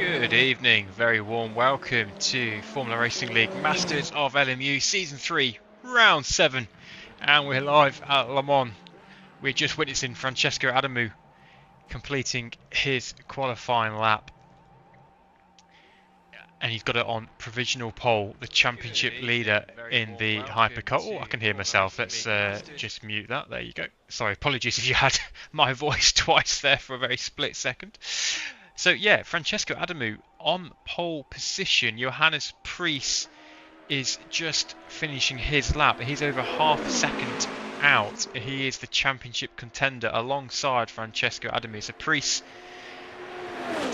Good evening, very warm welcome to Formula Racing League Masters of LMU Season 3, Round 7, and we're live at Le Mans. We're just witnessing Francesco Adamu completing his qualifying lap, and he's got it on provisional pole, the championship leader in the hypercar. Oh, I can hear myself. Let's just mute that. There you go. Sorry, apologies if you had my voice twice there for a very split second. So yeah, Francesco Adamu on pole position. Johannes Priest is just finishing his lap. He's over half a second out. He is the championship contender alongside Francesco Adamu. So Priest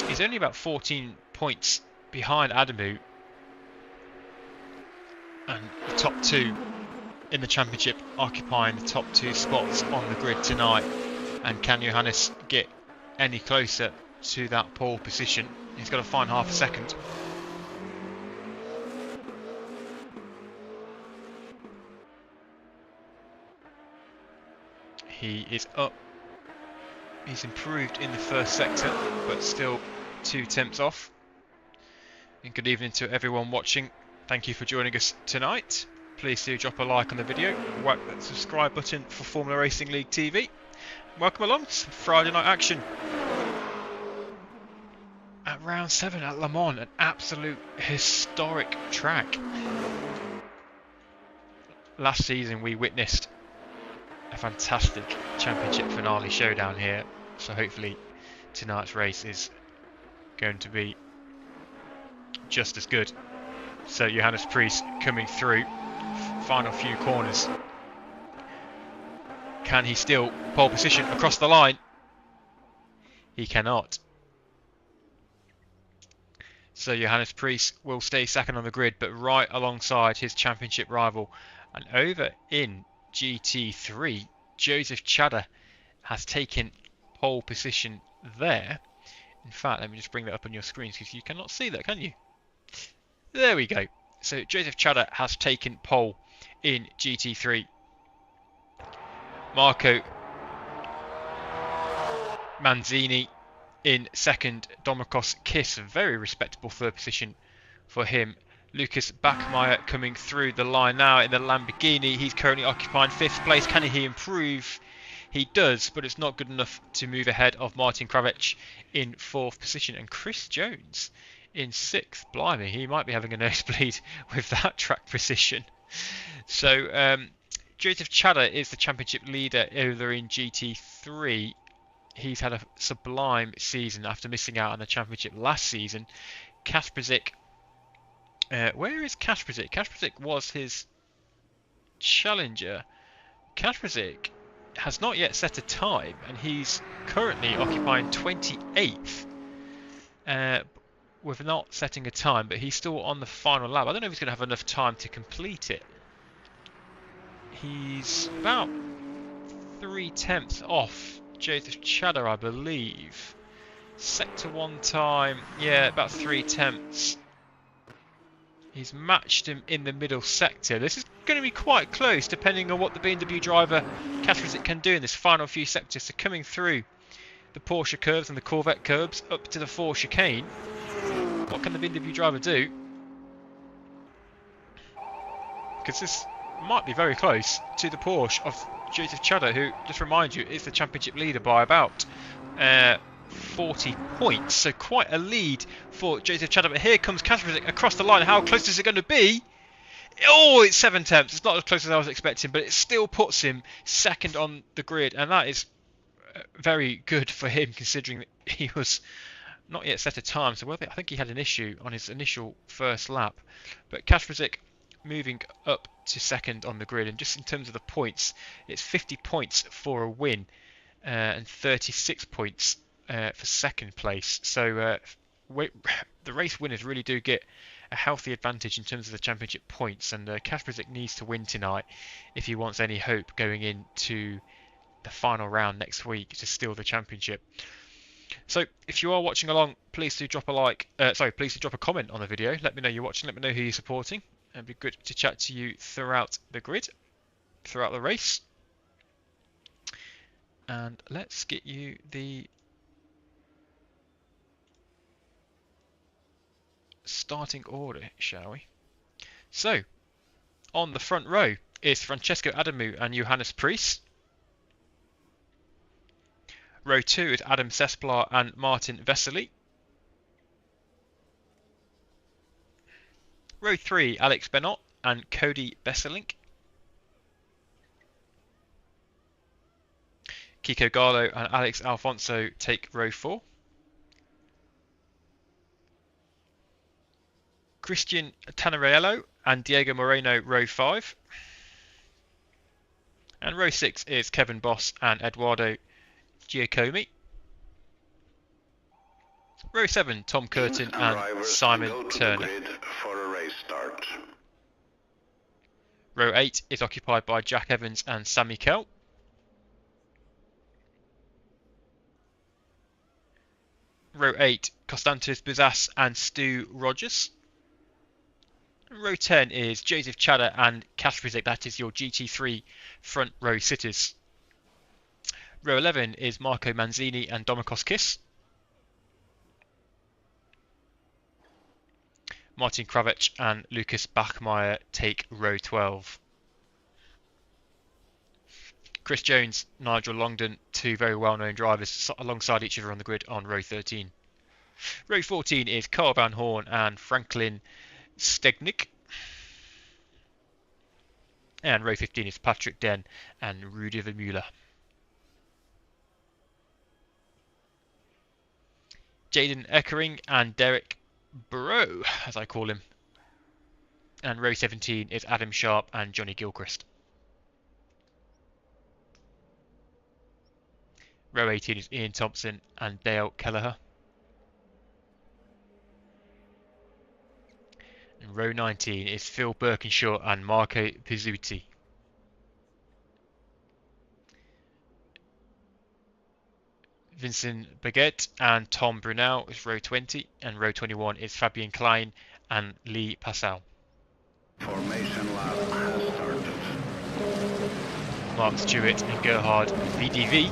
is only about 14 points behind Adamu, and the top two in the championship occupying the top two spots on the grid tonight. And can Johannes get any closer to that pole position? He's got to find half a second. He is up. He's improved in the first sector, but still 2 tenths off. And good evening to everyone watching. Thank you for joining us tonight. Please do drop a like on the video, whack that subscribe button for Formula Racing League TV. Welcome along to some Friday night action at round 7 at Le Mans, an absolute historic track. Last season we witnessed a fantastic championship finale showdown here, so hopefully tonight's race is going to be just as good. So Johannes Priest coming through, final few corners. Can he steal pole position across the line? He cannot. So Johannes Priest will stay second on the grid, but right alongside his championship rival. And over in GT3, Joseph Chadha has taken pole position there. In fact, let me just bring that up on your screens because you cannot see that, can you? There we go. So Joseph Chadha has taken pole in GT3. Marco Manzini in second. Domikos Kiss, a very respectable third position for him. Lucas Bachmeier coming through the line now in the Lamborghini. He's currently occupying 5th place. Can he improve? He does, but it's not good enough to move ahead of Martin Kravec in 4th position. And Chris Jones in 6th. Blimey, he might be having a nosebleed with that track position. So Joseph Chadha is the championship leader over in GT3. He's had a sublime season after missing out on the championship last season. Kasperzik, where is Kasperzik? Kasperzik was his challenger. Kasperzik has not yet set a time, and he's currently occupying 28th. With not setting a time, but he's still on the final lap. I don't know if he's going to have enough time to complete it. He's about 3 tenths off Joseph Chadha, I believe. Sector 1 time, yeah, about 3 tenths. He's matched him in the middle sector. This is going to be quite close, depending on what the BMW driver Kasperzik can do in this final few sectors. So coming through the Porsche curves and the Corvette curves up to the 4 chicane. What can the BMW driver do? Because this might be very close to the Porsche of Joseph Chadha, who, just remind you, is the championship leader by about 40 points. So quite a lead for Joseph Chadha. But here comes Kasperzik across the line. How close is it going to be? Oh, it's 7 tenths. It's not as close as I was expecting, but it still puts him second on the grid. And that is very good for him, considering that he was not yet set a time. So I think he had an issue on his initial first lap. But Kasperzik moving up to second on the grid, and just in terms of the points, it's 50 points for a win and 36 points for second place. So the race winners really do get a healthy advantage in terms of the championship points, and Kasperzik needs to win tonight if he wants any hope going into the final round next week to steal the championship. So if you are watching along, please do drop a like. Please do drop a comment on the video. Let me know you're watching. Let me know who you're supporting. It'd be good to chat to you throughout the grid, throughout the race. And let's get you the starting order, shall we? So, on the front row is Francesco Adamu and Johannes Priest. Row 2 is Adam Sesplar and Martin Vesely. Row 3, Alex Benot and Cody Besselink. Kiko Garlo and Alex Alfonso take row 4. Christian Tanarello and Diego Moreno row 5. And row 6 is Kevin Boss and Eduardo Giacomi. Row 7, Tom Curtin and Simon Turner. For a race start. Row 8 is occupied by Jack Evans and Sammy Kell. Row 8, Constantinos Bizas and Stu Rogers. Row 10 is Joseph Chada and Kasprizik, that is your GT3 front row sitters. Row 11 is Marco Manzini and Domikos Kiss. Martin Kravec and Lucas Bachmeier take row 12. Chris Jones, Nigel Longdon, two very well-known drivers alongside each other on the grid on row 13. Row 14 is Carl Van Horn and Franklin Stegnick. And row 15 is Patrick Den and Rudi Vermeulen. Jaden Eckering and Derek Burrow, as I call him. And row 17 is Adam Sharp and Johnny Gilchrist. Row 18 is Ian Thompson and Dale Kelleher. And row 19 is Phil Birkinshaw and Marco Pizzuti. Vincent Baguette and Tom Brunel is row 20, and row 21 is Fabian Klein and Lee Passau. Formation lap has started. Mark Stewart and Gerhard VDV.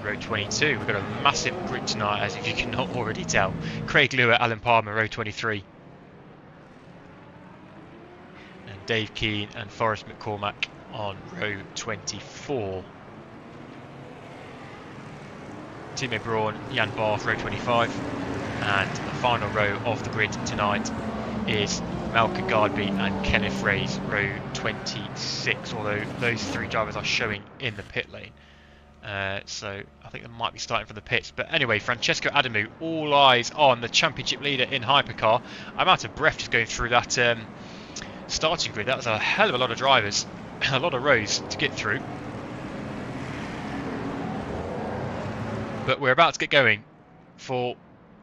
Row 22, we've got a massive grid tonight, as if you cannot already tell. Craig Lewis, Alan Palmer, row 23. And Dave Keane and Forrest McCormack on row 24. Timo Braun, Jan Barth, row 25. And the final row of the grid tonight is Malcolm Gardby and Kenneth Reyes, row 26, although those three drivers are showing in the pit lane. So I think they might be starting from the pits. But anyway, Francesco Adamu, all eyes on the championship leader in hypercar. I'm out of breath just going through that starting grid. That was a hell of a lot of drivers, a lot of rows to get through. But we're about to get going for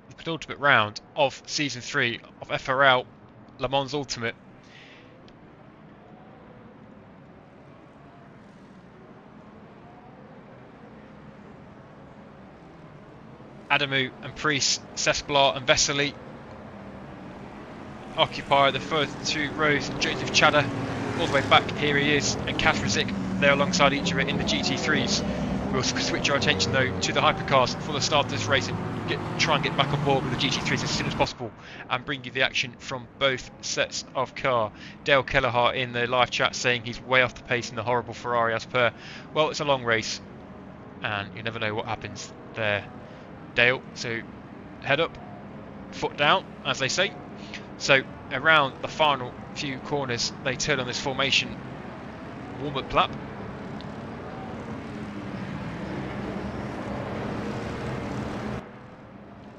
the penultimate round of Season 3 of FRL Le Mans Ultimate. Adamu and Priest, Sesplar and Vesely occupy the first two rows. Joseph Chada all the way back, here he is, and Kasprizik, they're alongside each other in the GT3s. We'll switch our attention though to the hypercars for the start of this race and try and get back on board with the GT3s as soon as possible and bring you the action from both sets of car. Dale Kelleher in the live chat saying he's way off the pace in the horrible Ferrari as per. Well, it's a long race and you never know what happens there, Dale, so head up, foot down, as they say. So around the final few corners they turn on this formation warm-up lap.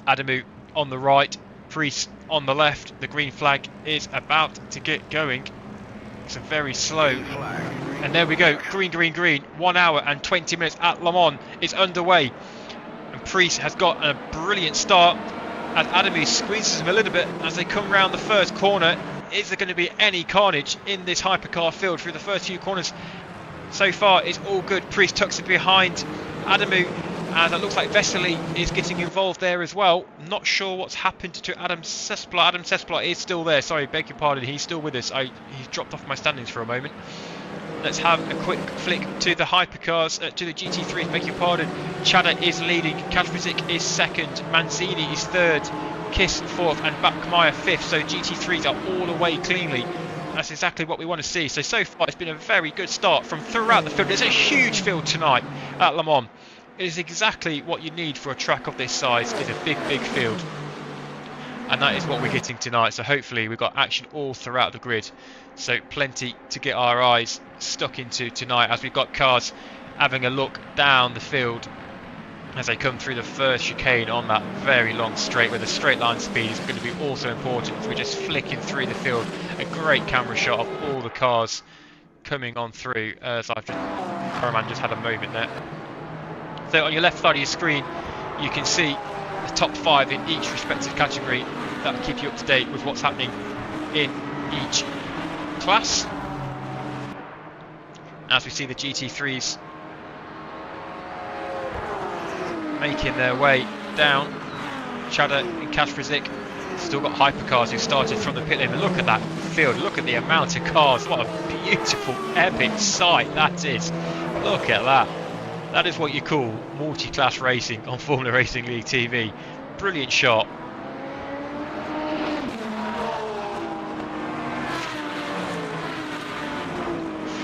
Adamu on the right, Priest on the left. The green flag is about to get going. It's a very slow, and there we go, green, green, green. 1 hour and 20 minutes at Le Mans is underway. And Priest has got a brilliant start as Adamu squeezes him a little bit as they come round the first corner. Is there going to be any carnage in this hypercar field through the first few corners? So far it's all good. Priest tucks it behind Adamu, and it looks like Vesely is getting involved there as well. Not sure what's happened to Adam Sesplar. Adam Sesplar is still there, sorry, beg your pardon, he's still with us. He's dropped off my standings for a moment. let's have a quick flick to the hypercars, to the GT3s, beg your pardon. Chada is leading, Kazrizik is second, Manzini is third, Kiss fourth, and Bakmaya fifth. So GT3s are all away cleanly. That's exactly what we want to see. So far it's been a very good start from throughout the field. There's a huge field tonight at Le Mans. It is exactly what you need for a track of this size. It's a big field. And that is what we're getting tonight. So hopefully we've got action all throughout the grid. So plenty to get our eyes stuck into tonight as we've got cars having a look down the field as they come through the first chicane on that very long straight, where the straight line speed is going to be also important. As we're just flicking through the field, a great camera shot of all the cars coming on through as I've just, cameraman just had a moment there. So on your left side of your screen you can see the top 5 in each respective category. That'll keep you up to date with what's happening in each class. As we see the GT3s making their way down, Chada and Kazrizik still got hypercars who started from the pit lane. But look at that field, look at the amount of cars, what a beautiful epic sight that is. Look at that. That is what you call multi-class racing on Formula Racing League TV. Brilliant shot.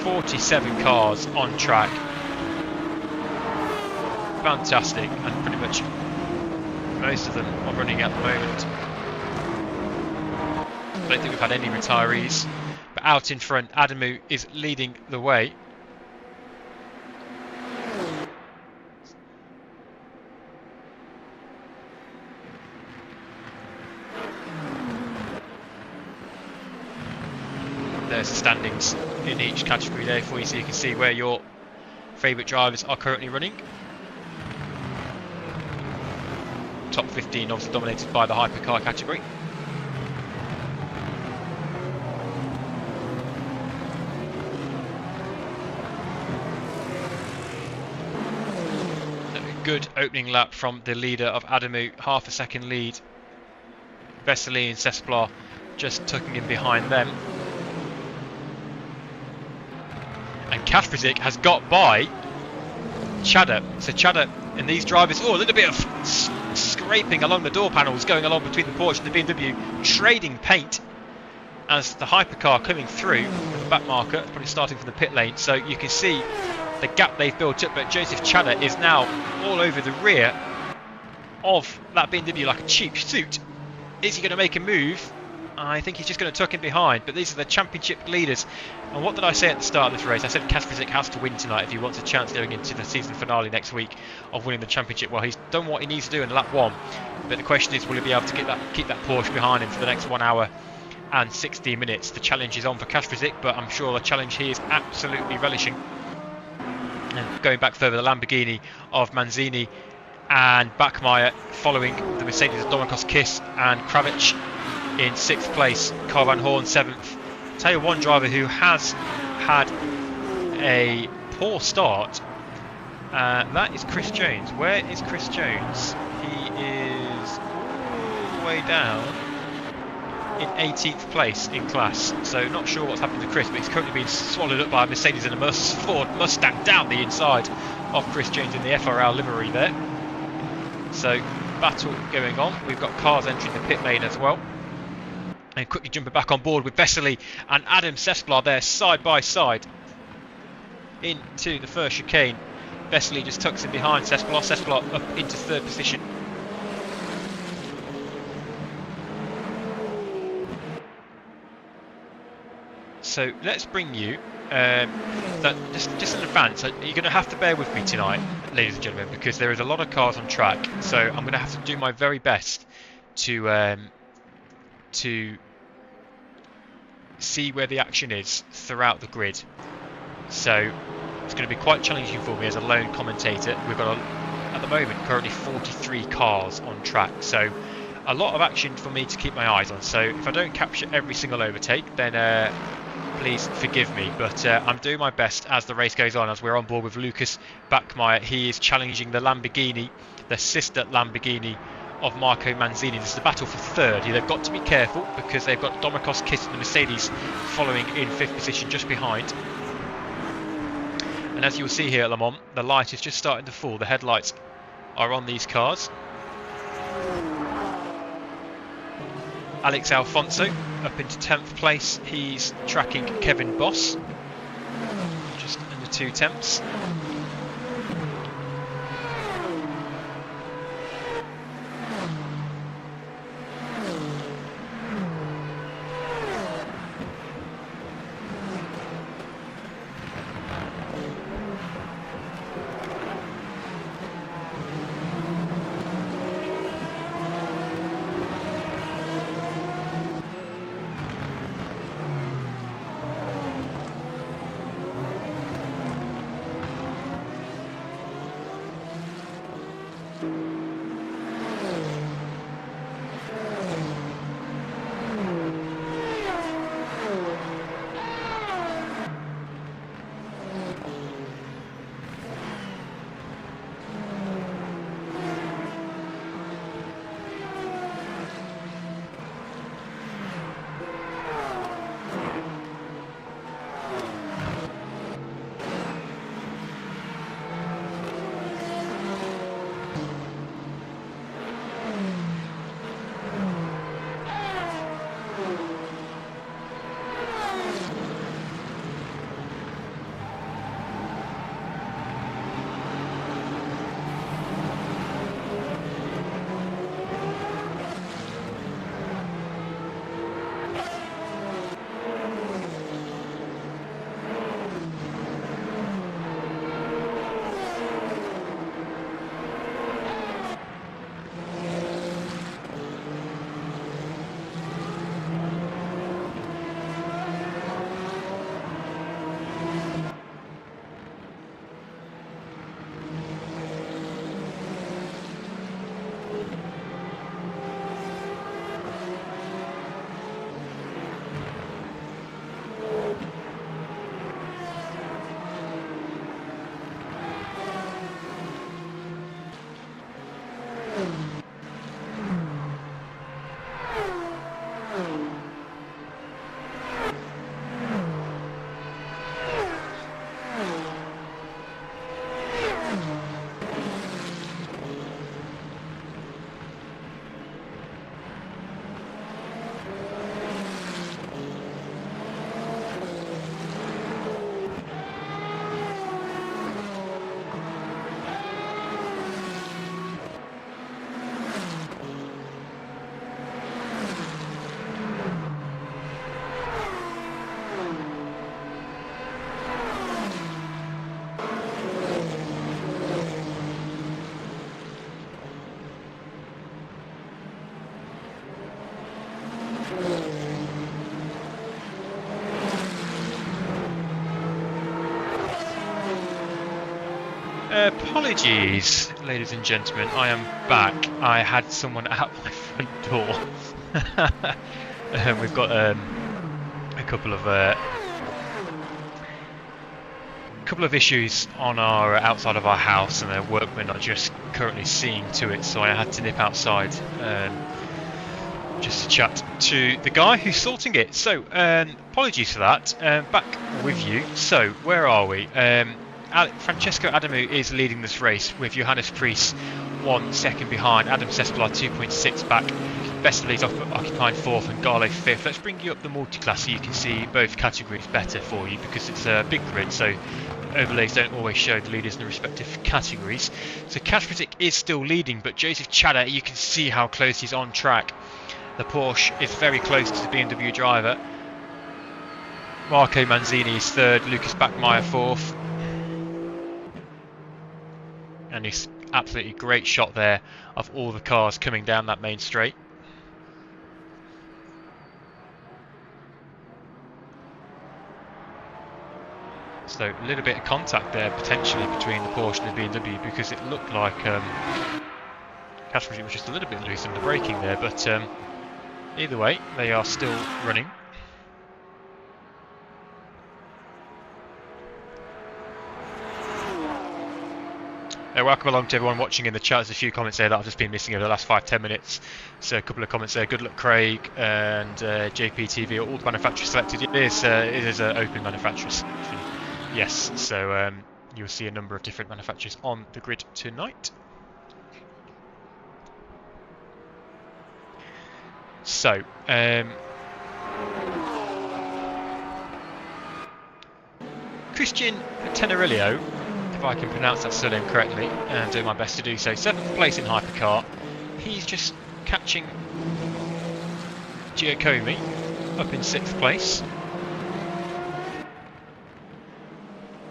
"47 cars on track." Fantastic, and pretty much most of them are running at the moment. I don't think we've had any retirees, but out in front Adamu is leading the way. There's the standings in each category there for you, so you can see where your favourite drivers are currently running. Top 15 obviously dominated by the hypercar category. A good opening lap from the leader of Adamu, half a second lead. Vesely and Cesplar just tucking in behind them. And Kazrizik has got by Chada. So Chada and these drivers, a little bit of scraping along the door panels going along between the Porsche and the BMW, trading paint as the hypercar coming through with the back marker, probably starting from the pit lane. So you can see the gap they've built up, but Joseph Chada is now all over the rear of that BMW like a cheap suit. Is he going to make a move? I think he's just going to tuck in behind, but these are the championship leaders. And what did I say at the start of this race? I said Kazrizik has to win tonight if he wants a chance going into the season finale next week of winning the championship. Well, he's done what he needs to do in lap 1, but the question is, will he be able to keep that Porsche behind him for the next 1 hour and 16 minutes? The challenge is on for Kazrizik, but I'm sure the challenge he is absolutely relishing. And going back further, the Lamborghini of Manzini and Bakmaya following the Mercedes of Dominic Kiss and Kravic in 6th place, Carl Van Horn 7th. Tell you one driver who has had a poor start, that is Chris Jones. Where is Chris Jones? He is all the way down in 18th place in class. So not sure what's happened to Chris, but he's currently being swallowed up by a Mercedes and a Ford Mustang down the inside of Chris Jones in the FRL livery there. So battle going on. We've got cars entering the pit lane as well. And quickly jumping back on board with Vesely and Adam Cesplar there side by side into the first chicane. Vesely just tucks in behind Cesplar. Cesplar up into 3rd position. So let's bring you that just in advance. You're going to have to bear with me tonight, ladies and gentlemen, because there is a lot of cars on track. So I'm going to have to do my very best to see where the action is throughout the grid. So it's going to be quite challenging for me as a lone commentator. We've got at the moment currently 43 cars on track, so a lot of action for me to keep my eyes on. So if I don't capture every single overtake, then please forgive me, but I'm doing my best as the race goes on, as we're on board with Lucas Bakmaya. He is challenging the Lamborghini, the sister Lamborghini of Marco Manzini. This is the battle for 3rd. They've got to be careful because they've got Dominic Kiss and the Mercedes following in 5th position just behind. And as you'll see here at Le Mans, the light is just starting to fall. The headlights are on these cars. Alex Alfonso up into 10th place. He's tracking Kevin Boss, just under 2/10. Apologies, ladies and gentlemen, I am back. I had someone at my front door. We've got a couple of issues on our outside of our house, and the workmen are just currently seeing to it, so I had to nip outside just to chat to the guy who's sorting it. So apologies for that. Back with you. So where are we? Francesco Adamu is leading this race with Johannes Priest 1 second behind, Adam Sesplar 2.6 back, Vesely's occupying 4th and Gale 5th. Let's bring you up the multi-class so you can see both categories better for you, because it's a big grid, so overlays don't always show the leaders in the respective categories. So Cash Critic is still leading, but Joseph Chada, you can see how close he's on track. The Porsche is very close to the BMW driver. Marco Manzini is 3rd, Lucas Bachmeier 4th. And it's absolutely great shot there of all the cars coming down that main straight. So a little bit of contact there potentially between the Porsche and the BMW, because it looked like Cash Critic was just a little bit loose in the braking there, but either way they are still running. Welcome along to everyone watching in the chat. There's a few comments there that I've just been missing over the last 5-10 minutes. So a couple of comments there. Good luck, Craig, and JPTV. All the manufacturers selected. It is an open manufacturer selection. Yes. So you'll see a number of different manufacturers on the grid tonight. So, Christian Tenerillo, if I can pronounce that surname correctly, and do my best to do so, 7th place in Hypercar. He's just catching Giacomi up in 6th place.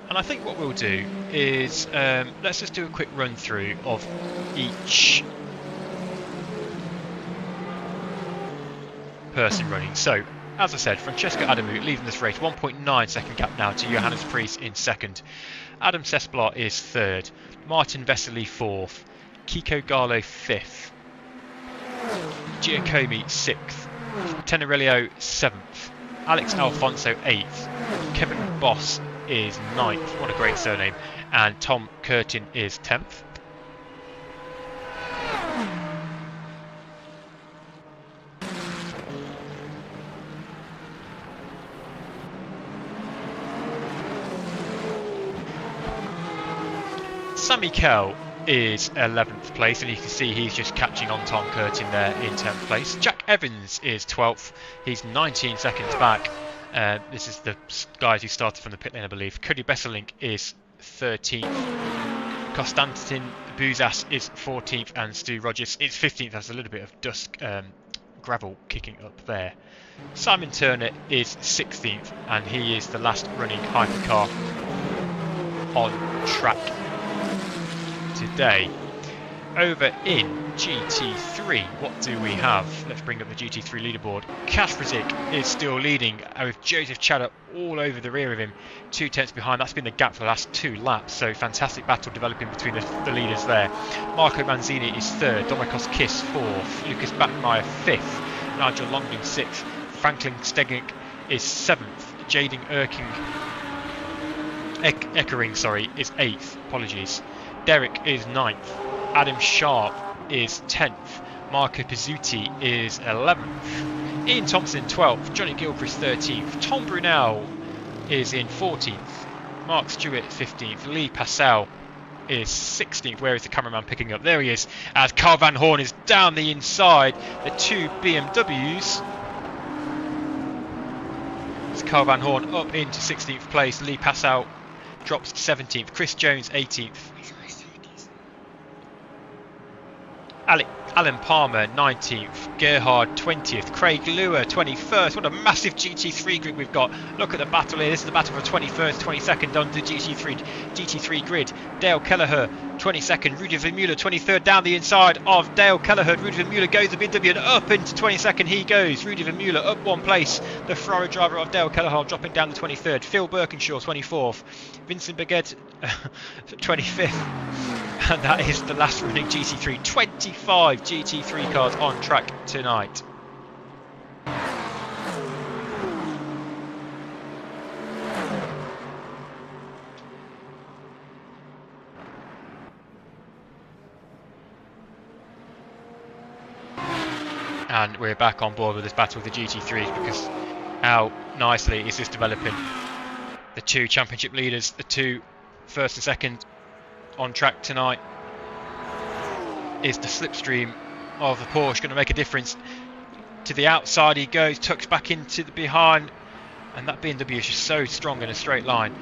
And I think what we'll do is, let's just do a quick run through of each person running. So, as I said, Francesco Adamu leading this race, 1.9 second gap now to Johannes Priest in 2nd. Adam Sesplar is 3rd. Martin Vesely 4th. Kiko Gallo 5th. Giacomi 6th. Tenerillo 7th. Alex Alfonso 8th. Kevin Boss is 9th. What a great surname. And Tom Curtin is 10th. Sammy Kell is 11th place, and you can see he's just catching on Tom Curtin there in 10th place. Jack Evans is 12th. He's 19 seconds back. This is the guys who started from the pit lane, I believe. Cody Besselink is 13th. Konstantin Buzas is 14th, and Stu Rogers is 15th. That's a little bit of dust gravel kicking up there. Simon Turner is 16th, and he is the last running hypercar on track today. Over in GT3, what do we have? Let's bring up the GT3 leaderboard. Kasprzyk is still leading with Joseph Chadder all over the rear of him, 2 tenths behind. That's been the gap for the last 2 laps, so fantastic battle developing between the leaders there. Marco Manzini is 3rd, Domikos Kiss 4th, Lucas Backmeyer 5th, Nigel Longdon 6th, Franklin Stegink is 7th, Jaden Eckering is 8th, apologies. Derek is 9th, Adam Sharp is 10th, Marco Pizzuti is 11th, Ian Thompson 12th, Johnny Gilchrist 13th, Tom Brunel is in 14th, Mark Stewart 15th, Lee Passell is 16th. Where is the cameraman picking up? There he is, as Carl Van Horn is down the inside the 2 BMWs. It's Carl Van Horn up into 16th place, Lee Passell drops 17th, Chris Jones 18th, Alan Palmer 19th, Gerhard 20th, Craig Lure 21st. What a massive GT3 grid we've got. Look at the battle here. This is the battle for 21st, 22nd on the GT3 grid. Dale Kelleher 22nd, Rudy Vermeulen 23rd down the inside of Dale Kelleher. Rudy Vermeulen goes the BMW and up into 22nd he goes. Rudy Vermeulen up 1 place. The Ferrari driver of Dale Kelleher dropping down to 23rd. Phil Birkinshaw 24th, Vincent Baguette 25th. And that is the last running GT3. 25 GT3 cars on track tonight. And we're back on board with this battle with the GT3s, because how nicely is this developing? The 2 championship leaders, the 2 first and second on track tonight. Is the slipstream of the Porsche going to make a difference? To the outside he goes, tucks back into the behind, and that BMW is just so strong in a straight line.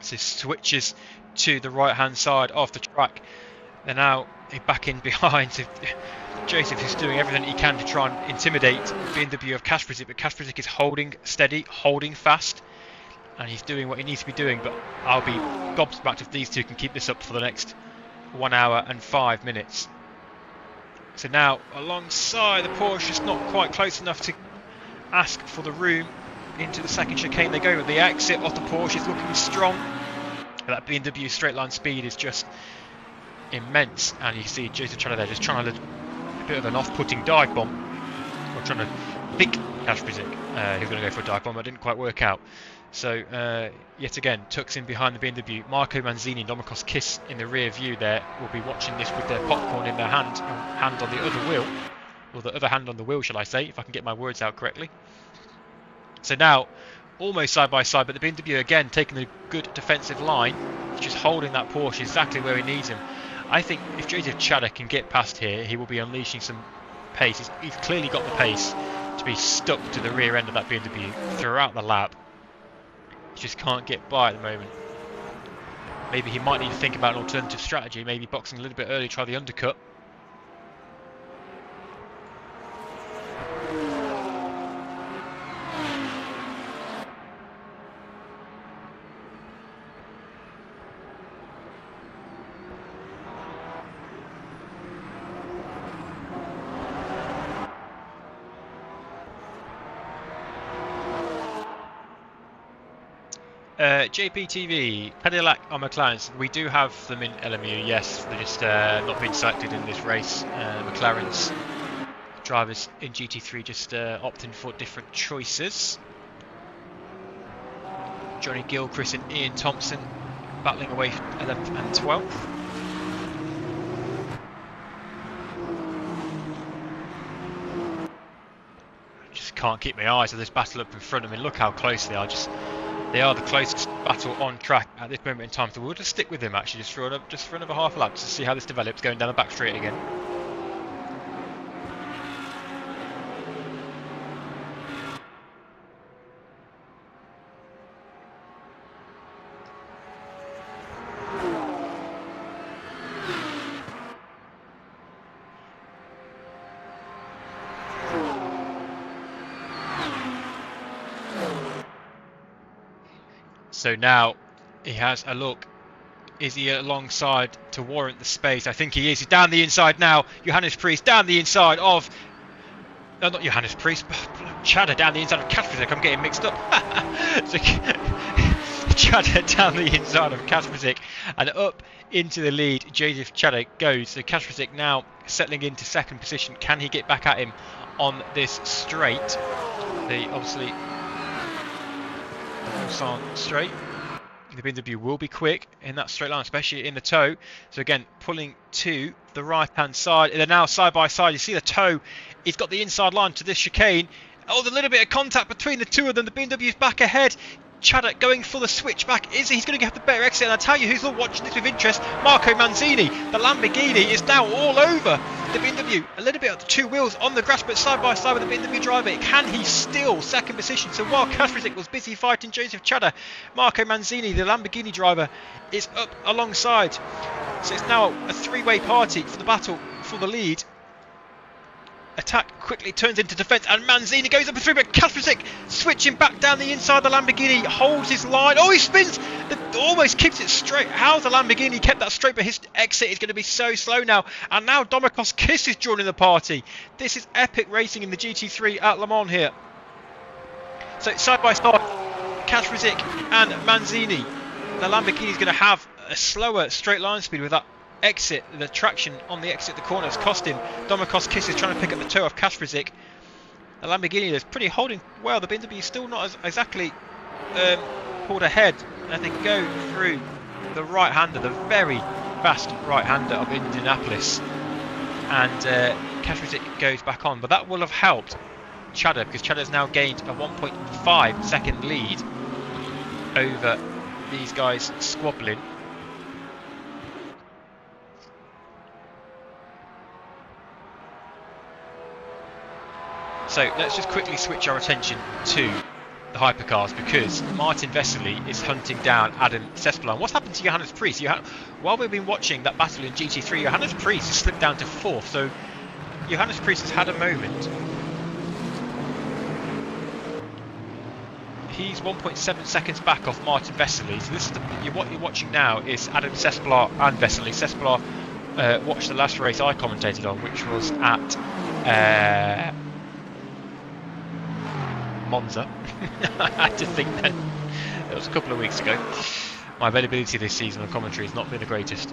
So switches to the right hand side of the track. They're now back in behind. So Joseph is doing everything he can to try and intimidate BMW of Kasprzyk, but Kasprzyk is holding steady, holding fast, and he's doing what he needs to be doing. But I'll be gobsmacked if these 2 can keep this up for the next 1 hour and 5 minutes. So now alongside the Porsche, just not quite close enough to ask for the room into the second chicane. They go with the exit of the Porsche is looking strong. That BMW straight line speed is just immense, and you see Jason Chandler there just trying to a bit of an off-putting dive bomb, or trying to pick Kasprzyk. He was going to go for a dive bomb, but it didn't quite work out. So yet again tucks in behind the BMW. Marco Manzini and Domikos Kiss in the rear view there will be watching this with their popcorn in their hand on the other wheel. or the other hand on the wheel, shall I say, if I can get my words out correctly. So now, almost side by side, but the BMW again taking a good defensive line, just holding that Porsche exactly where he needs him. I think if Joseph Chadha can get past here, he will be unleashing some pace. He's clearly got the pace to be stuck to the rear end of that BMW throughout the lap. He just can't get by at the moment. Maybe he might need to think about an alternative strategy, maybe boxing a little bit early, try the undercut. JPTV, Cadillac or McLarens, we do have them in LMU, yes, they're just not been selected in this race. McLaren's drivers in GT3 just opting for different choices. Johnny Gilchrist and Ian Thompson battling away 11th and 12th. Just can't keep my eyes on this battle up in front of me. Look how close they are. They are the closest battle on track at this moment in time, so we'll just stick with him actually, just for another half lap to see how this develops, going down the back straight again. So now he has a look. Is he alongside to warrant the space? I think he is. He's down the inside now. Johannes Priest down the inside of... No, not Johannes Priest. Chadha down the inside of Kaspersik. I'm getting mixed up. So, Chadha down the inside of Kaspersik and up into the lead. Joseph Chadha goes. So Kaspersik now settling into second position. Can he get back at him on this straight? Obviously... Mulsanne straight. The BMW will be quick in that straight line, especially in the toe. So again, pulling to the right hand side. They're now side by side. You see the toe, he's got the inside line to this chicane. Oh, the little bit of contact between the two of them. The BMW's back ahead. Chadha going for the switchback. Is he? He's going to have the better exit. And I tell you who's not watching this with interest. Marco Manzini. The Lamborghini is now all over the BMW. A little bit of the two wheels on the grass, but side by side with the BMW driver. Can he still second position? So while Kaspersik was busy fighting Joseph Chadha, Marco Manzini, the Lamborghini driver, is up alongside. So it's now a three-way party for the battle for the lead. Attack quickly turns into defence, and Manzini goes up a three, but Kaspersik switching back down the inside. The Lamborghini holds his line. Oh, he spins! Almost keeps it straight. How's the Lamborghini kept that straight? But his exit is going to be so slow now. And now Domikos Kiss is joining the party. This is epic racing in the GT3 at Le Mans here. So side by side, Kaspersik and Manzini. The Lamborghini is going to have a slower straight line speed with that exit. The traction on the exit, the corner has cost him. Domikos Kiss is trying to pick up the toe of Kaspersik. The Lamborghini is pretty holding well. The BMW is still not as exactly pulled ahead as they go through the right-hander, the very fast right-hander of Indianapolis, and Kaspersik goes back on. But that will have helped Chadha, because Chadha has now gained a 1.5 second lead over these guys squabbling. So let's just quickly switch our attention to the hypercars, because Martin Vesely is hunting down Adam Cespelan. What's happened to Johannes Priest? While we've been watching that battle in GT3, Johannes Priest has slipped down to 4th. So Johannes Priest has had a moment. He's 1.7 seconds back off Martin Vesely. So this is what you're watching now is Adam Cespelan and Vesely. Cespelan watched the last race I commentated on, which was at Monza. I had to think then. It was a couple of weeks ago. My availability this season on commentary has not been the greatest.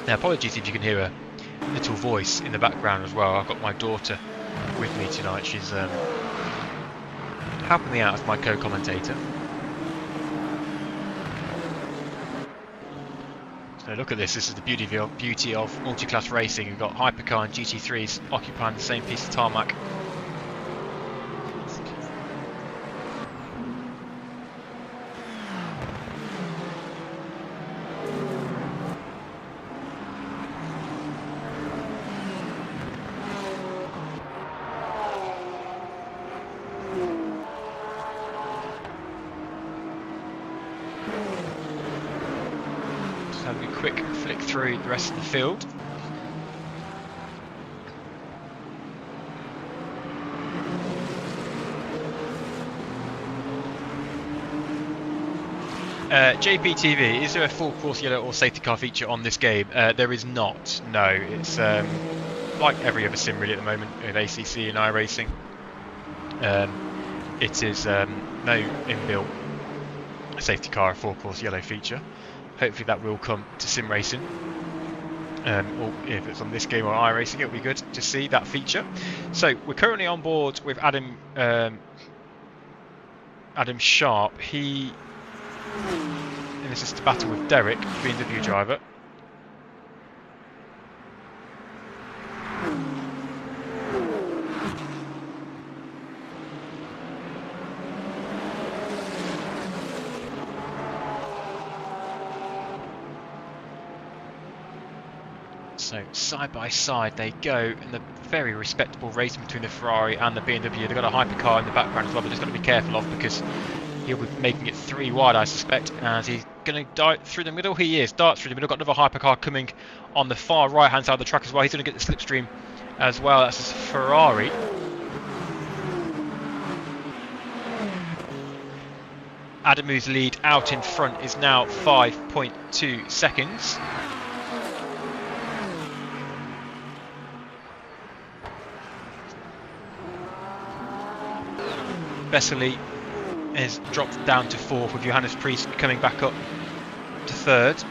Now, apologies if you can hear a little voice in the background as well. I've got my daughter with me tonight. She's helping me out as my co-commentator. So So look at this. This is the beauty of multi-class racing. You've got hypercar and GT3s occupying the same piece of tarmac. Having a quick flick through the rest of the field. JPTV, is there a full course yellow or safety car feature on this game? There is not, no. It's like every other sim really at the moment with ACC and iRacing. It is no inbuilt safety car or full course yellow feature. Hopefully that will come to sim racing, or if it's on this game or iRacing, it'll be good to see that feature. So we're currently on board with Adam Sharp. And this is to battle with Derek, BMW driver. So side by side they go in the very respectable race between the Ferrari and the BMW. They've got a hypercar in the background as well, but just got to be careful of because he'll be making it 3 wide, I suspect, as he's going to dart through the middle. He is, darts through the middle. Got another hypercar coming on the far right hand side of the track as well. He's going to get the slipstream as well. That's his Ferrari. Adamu's lead out in front is now 5.2 seconds. Vesely is dropped down to 4th, with Johannes Priest coming back up to 3rd.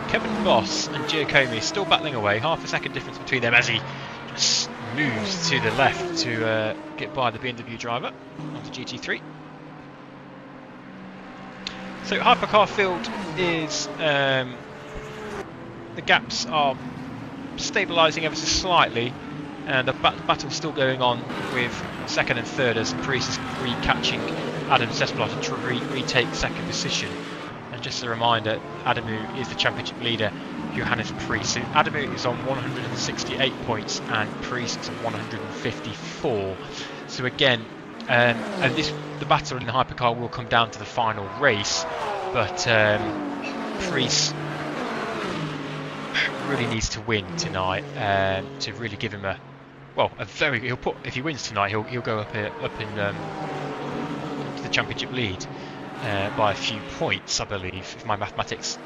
Kevin Voss and Giacomi still battling away, half a second difference between them as he just moves to the left to get by the BMW driver on the GT3. So hypercar field is the gaps are stabilising ever so slightly, and the battle's still going on with 2nd and 3rd as Priest is re-catching Adam Sesblatt to retake 2nd position. And just a reminder, Adamu is the championship leader, Johannes Priest. So Adamu is on 168 points and Priest is on 154. So again, and the battle in the hypercar will come down to the final race, but Priest really needs to win tonight to really give him a very. If he wins tonight, he'll go up in to the championship lead by a few points, I believe, if my mathematics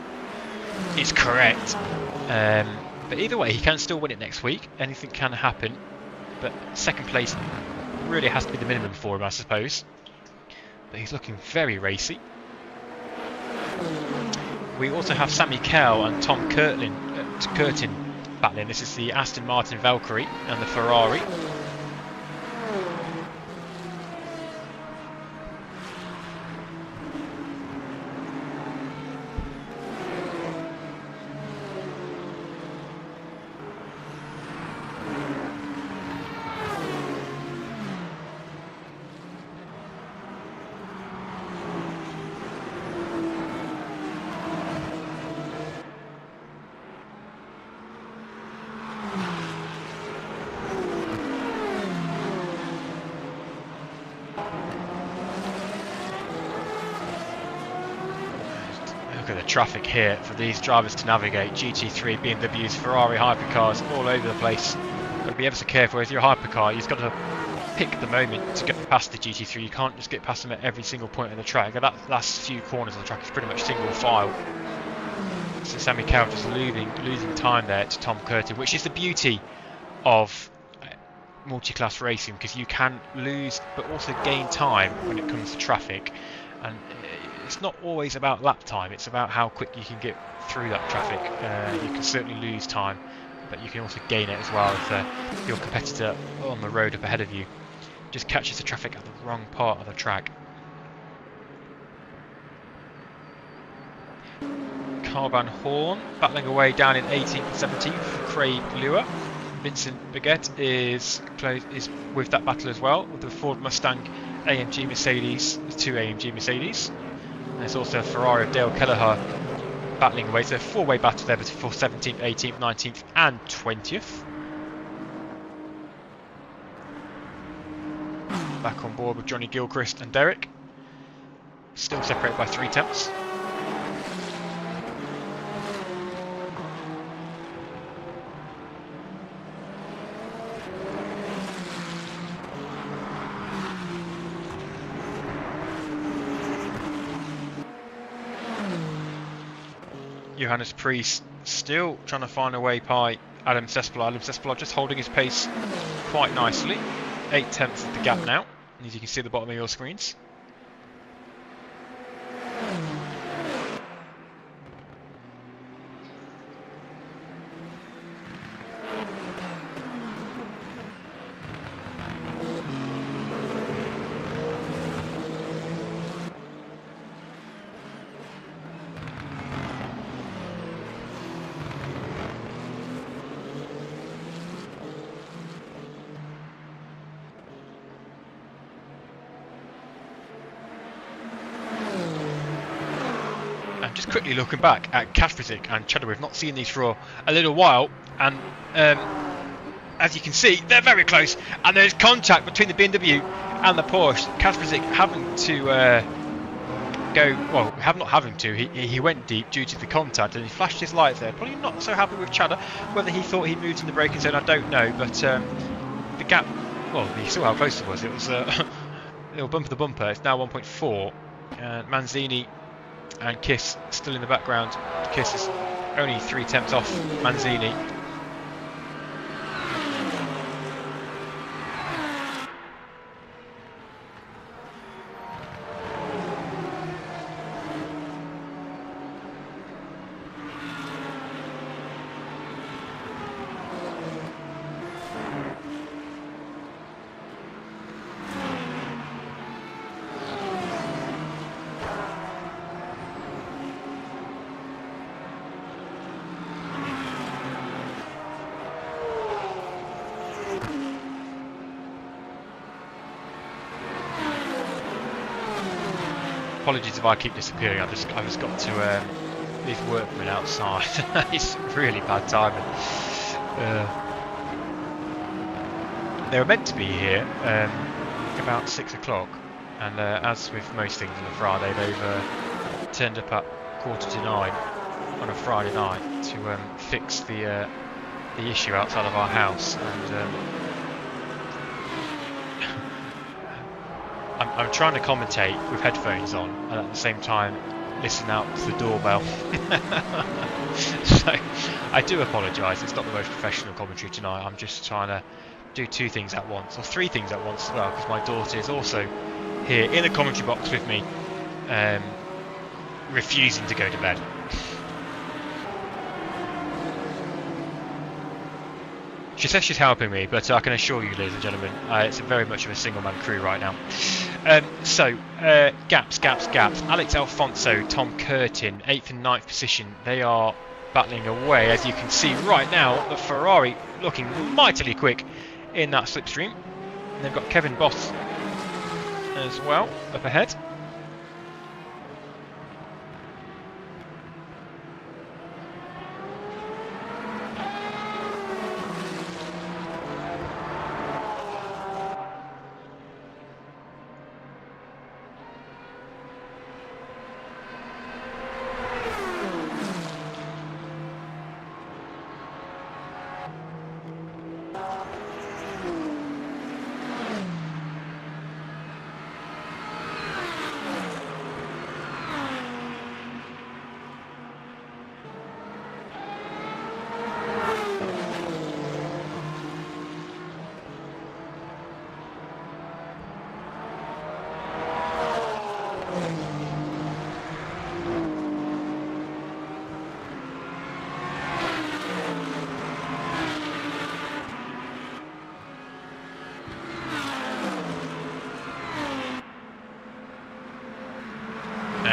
is correct. But either way, he can still win it next week. Anything can happen, but 2nd place really has to be the minimum for him, I suppose. But he's looking very racy. We also have Sammy Kell and Tom Curtin battling. This is the Aston Martin Valkyrie and the Ferrari. The traffic here for these drivers to navigate. GT3, BMWs, Ferrari hypercars all over the place. Got to be ever so careful. If you're a hypercar, you've got to pick the moment to get past the GT3. You can't just get past them at every single point of the track. That last few corners of the track is pretty much single file. So Sammy Kell just losing time there to Tom Curtin, which is the beauty of multi-class racing, because you can lose but also gain time when it comes to traffic. And it's not always about lap time, it's about how quick you can get through that traffic. You can certainly lose time, but you can also gain it as well if your competitor on the road up ahead of you just catches the traffic at the wrong part of the track. Carban Horn battling away down in 18th and 17th. Craig Lua. Vincent Baguette is with that battle as well, with the Ford Mustang AMG Mercedes, two AMG Mercedes. And there's also a Ferrari of Dale Kelleher battling away. So a four-way battle there for 17th, 18th, 19th and 20th. Back on board with Johnny Gilchrist and Derek. Still separated by 3 tenths. Johannes Priest still trying to find a way by Adam Sespelard. Adam Sespelard just holding his pace quite nicely. 8 tenths of the gap now, as you can see at the bottom of your screens. Just quickly looking back at Kasprizik and Cheddar, we've not seen these for a little while, and as you can see, they're very close, and there's contact between the BMW and the Porsche. Kasprizik having to he went deep due to the contact, and he flashed his lights there. Probably not so happy with Cheddar. Whether he thought he moved in the braking zone, I don't know, but the gap, well, you saw how close it was. It was a little bumper to bumper. It's now 1.4, and Manzini and Kiss still in the background. Kiss is only 3 tenths off Manzini. Apologies if I keep disappearing. I've just got to these workmen outside. It's really bad timing. They were meant to be here about 6 o'clock, and as with most things on a Friday, they've turned up at 9:15 on a Friday night to fix the issue outside of our house. And I'm trying to commentate with headphones on, and at the same time listen out to the doorbell. So I do apologise. It's not the most professional commentary tonight. I'm just trying to do 2 things at once, or 3 things at once as well, because my daughter is also here in the commentary box with me, refusing to go to bed. She says she's helping me, but I can assure you, ladies and gentlemen, it's very much of a single-man crew right now. Gaps. Alex Alfonso, Tom Curtin, 8th and 9th position. They are battling away, as you can see right now. The Ferrari looking mightily quick in that slipstream. And they've got Kevin Boss as well up ahead.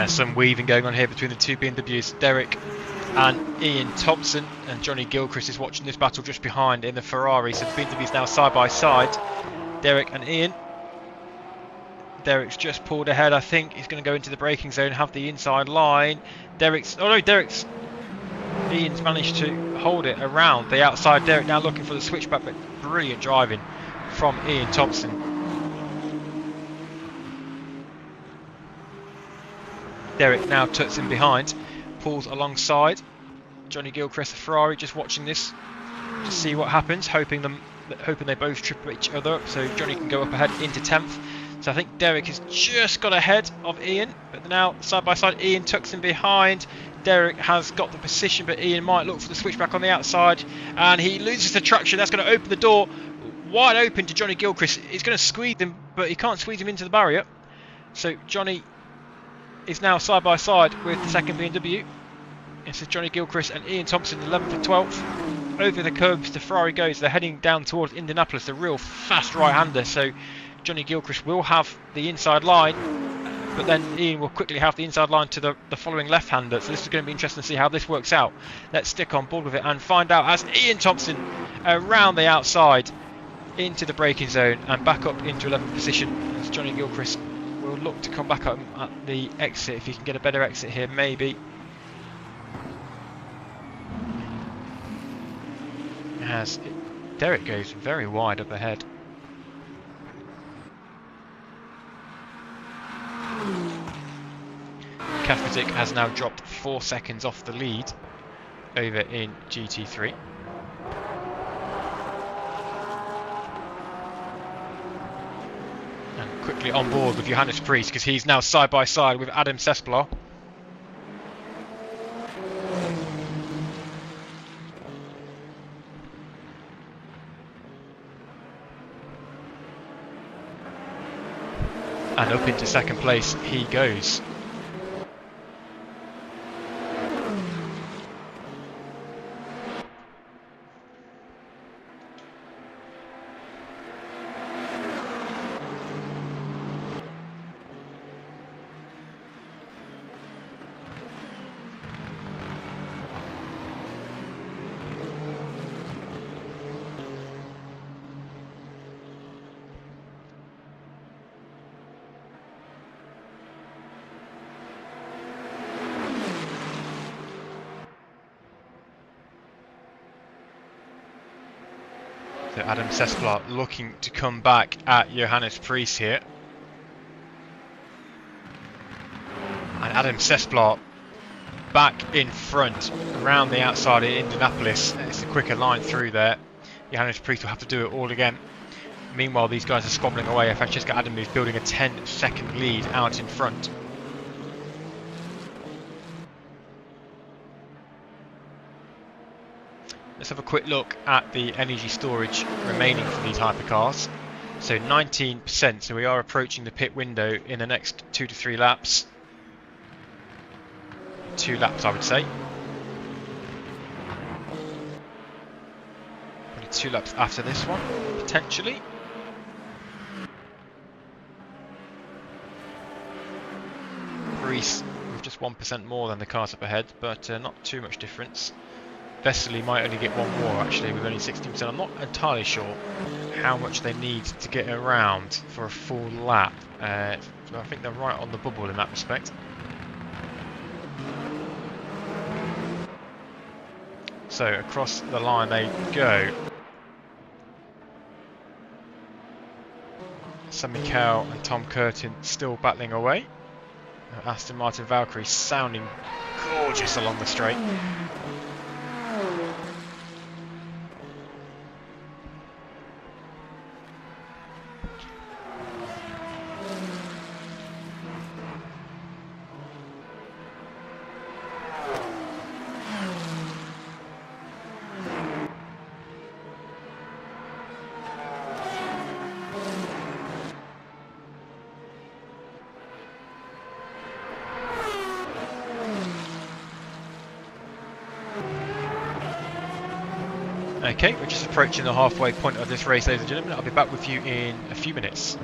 Some weaving going on here between the two BMWs. Derek and Ian Thompson, and Johnny Gilchrist is watching this battle just behind in the Ferrari. So the BMWs now side by side. Derek and Ian. Derek's just pulled ahead. I think he's going to go into the braking zone, have the inside line. Ian's managed to hold it around the outside. Derek now looking for the switchback, but brilliant driving from Ian Thompson. Derek now tucks in behind, pulls alongside. Johnny Gilchrist, the Ferrari, just watching this to see what happens, hoping they both trip each other up, so Johnny can go up ahead into 10th. So I think Derek has just got ahead of Ian, but now side by side, Ian tucks in behind. Derek has got the position, but Ian might look for the switchback on the outside, and he loses the traction. That's going to open the door wide open to Johnny Gilchrist. He's going to squeeze him, but he can't squeeze him into the barrier. So Johnny is now side by side with the second BMW. This is Johnny Gilchrist and Ian Thompson, 11th and 12th. Over the curbs, the Ferrari goes. They're heading down towards Indianapolis, the real fast right-hander. So Johnny Gilchrist will have the inside line, but then Ian will quickly have the inside line to the following left-hander. So this is going to be interesting to see how this works out. Let's stick on board with it and find out as Ian Thompson around the outside into the braking zone and back up into 11th position, as Johnny Gilchrist will look to come back up at the exit if he can get a better exit here, maybe. As Derek goes very wide up ahead. Kafkazik has now dropped 4 seconds off the lead over in GT3. And quickly on board with Johannes Priest, because he's now side by side with Adam Sesplar. And up into second place he goes. So Adam Sesplar looking to come back at Johannes Priest here. And Adam Sesplar back in front around the outside in Indianapolis. It's a quicker line through there. Johannes Priest will have to do it all again. Meanwhile, these guys are squabbling away. Francesco Adam is building a 10-second lead out in front. Let's have a quick look at the energy storage remaining for these hypercars. So 19%, so we are approaching the pit window in the next 2 to 3 laps. 2 laps, I would say. Probably 2 laps after this one, potentially. Greece with just 1% more than the cars up ahead, but not too much difference. Vesely might only get 1 more actually with only 16%. I'm not entirely sure how much they need to get around for a full lap. So I think they're right on the bubble in that respect. So across the line they go. Sammy Cow and Tom Curtin still battling away. Aston Martin Valkyrie sounding gorgeous along the straight. Okay, we're just approaching the halfway point of this race, ladies and gentlemen. I'll be back with you in a few minutes.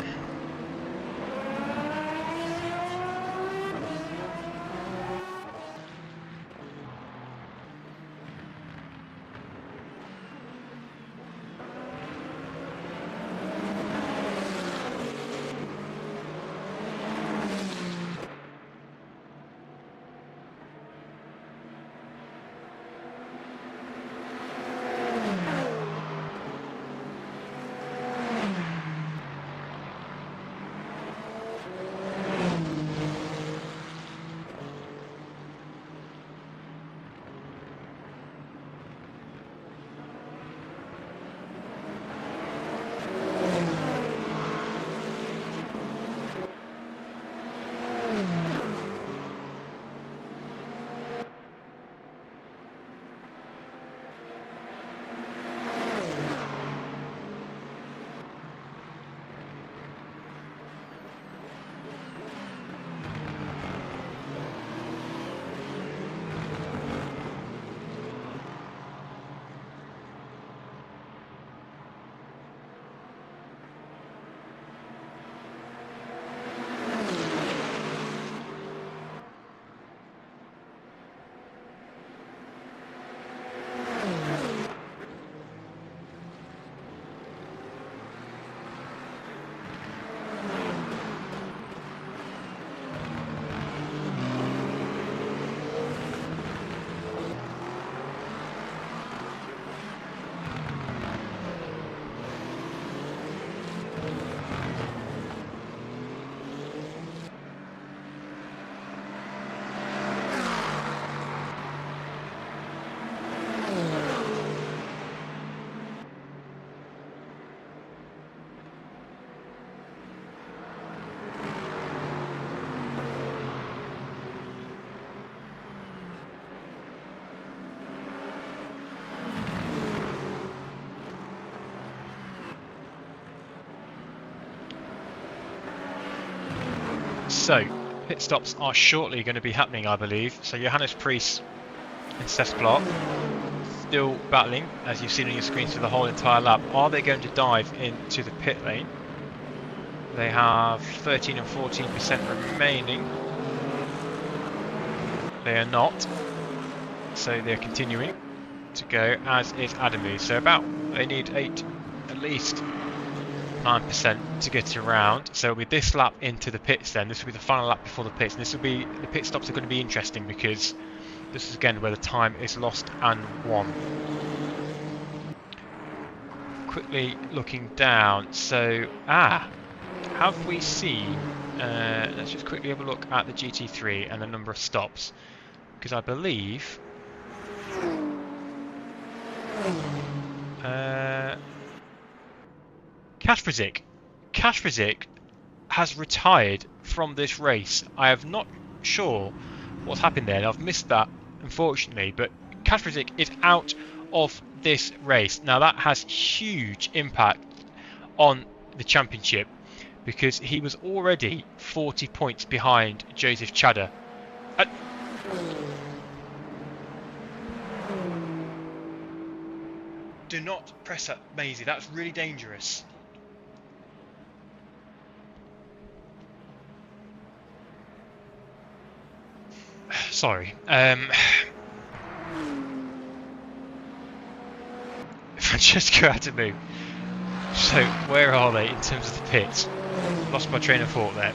So, pit stops are shortly going to be happening, I believe. So Johannes Priest and Seth Clark still battling, as you've seen on your screens, for the whole entire lap. Are they going to dive into the pit lane? They have 13 and 14% remaining. They are not. So they're continuing to go, as is Adamu. So they need at least 9% to get around. So with this lap into the pits, then this will be the final lap before the pits, and this will be, the pit stops are going to be interesting because this is again where the time is lost and won. Quickly looking down, so have we seen? Let's just quickly have a look at the GT3 and the number of stops, because I believe Kasprzyk has retired from this race. I am not sure what's happened there, and I've missed that unfortunately, but Kasprzyk is out of this race. Now that has huge impact on the championship because he was already 40 points behind Joseph Chada. Do not press that, Maisie, that's really dangerous. Sorry. Francesco Adamu. So, where are they in terms of the pits? Lost my train of thought there.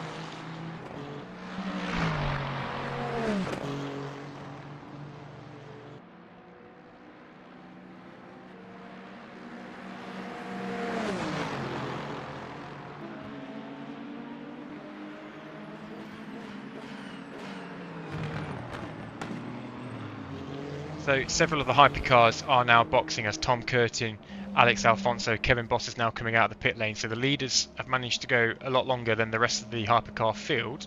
So several of the hypercars are now boxing as Tom Curtin, Alex Alfonso, Kevin Boss is now coming out of the pit lane. So the leaders have managed to go a lot longer than the rest of the hypercar field.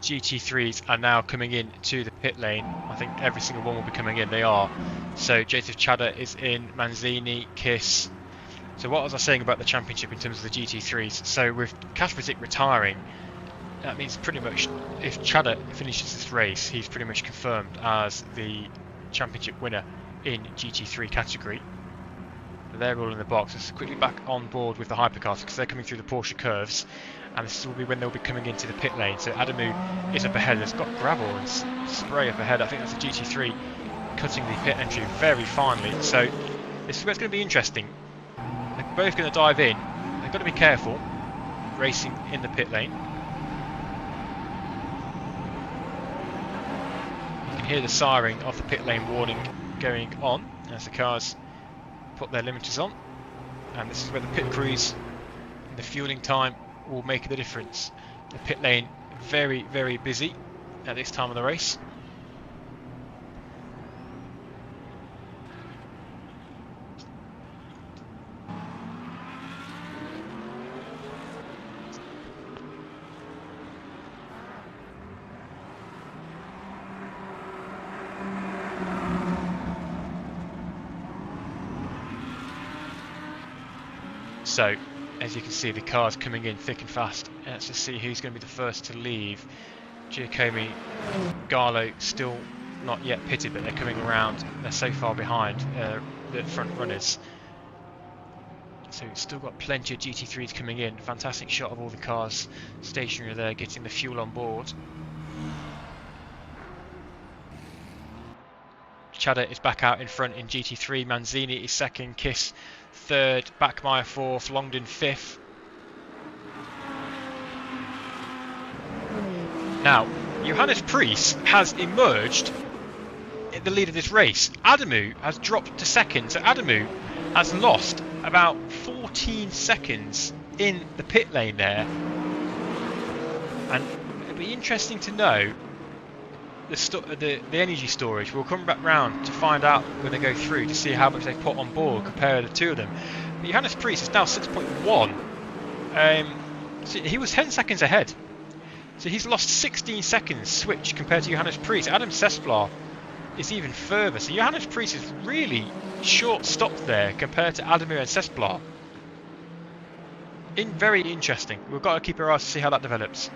GT3s are now coming in to the pit lane. I think every single one will be coming in. They are. So Joseph Chada is in, Manzini, Kiss. So what was I saying about the championship in terms of the GT3s? So with Kasprzyk retiring, that means pretty much if Chada finishes this race, he's pretty much confirmed as the championship winner in GT3 category. They're all in the box. Let's quickly back on board with the hypercars because they're coming through the Porsche curves, and this will be when they'll be coming into the pit lane. So Adamu is up ahead. There's got gravel and spray up ahead. I think that's a GT3 cutting the pit entry very finely. So this is where it's going to be interesting. They're both going to dive in. They've got to be careful racing in the pit lane. You can hear the siren of the pit lane warning going on as the cars put their limiters on, and this is where the pit crews and the fueling time will make the difference. The pit lane very, very busy at this time of the race. So, as you can see, the cars coming in thick and fast. Let's just see who's going to be the first to leave. Giacomi, Garlo still not yet pitted, but they're coming around. They're so far behind the front runners. So we've still got plenty of GT3s coming in. Fantastic shot of all the cars stationary there, getting the fuel on board. Chada is back out in front in GT3. Manzini is second. Kiss third. Backmeyer fourth. Longden fifth. Now, Johannes Priest has emerged in the lead of this race. Adamu has dropped to second, so Adamu has lost about 14 seconds in the pit lane there. And it'll be interesting to know the energy storage. We'll come back round to find out when they go through to see how much they put on board compared to the two of them. But Johannes Priest is now 6.1. So he was 10 seconds ahead. So he's lost 16 seconds switch compared to Johannes Priest. Adam Sesplar is even further. So Johannes Priest is really short stopped there compared to Adamu and Sesplar. Very interesting. We've got to keep our eyes to see how that develops.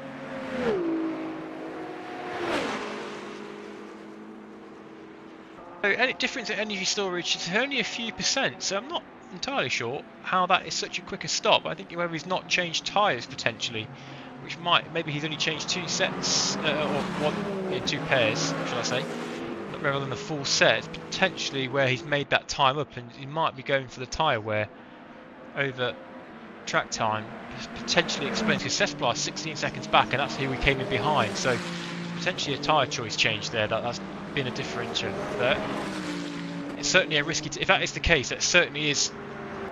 So any difference in energy storage is only a few percent, so I'm not entirely sure how that is such a quicker stop. I think whether he's not changed tyres potentially, which maybe he's only changed 2 sets, or two pairs, shall I say, rather than the full set. Potentially where he's made that time up, and he might be going for the tyre wear over track time. Potentially explains, because Sesplar 16 seconds back, and that's who we came in behind. So potentially a tyre choice change there. That's been a differential there. It's certainly a risky. If that is the case, that certainly is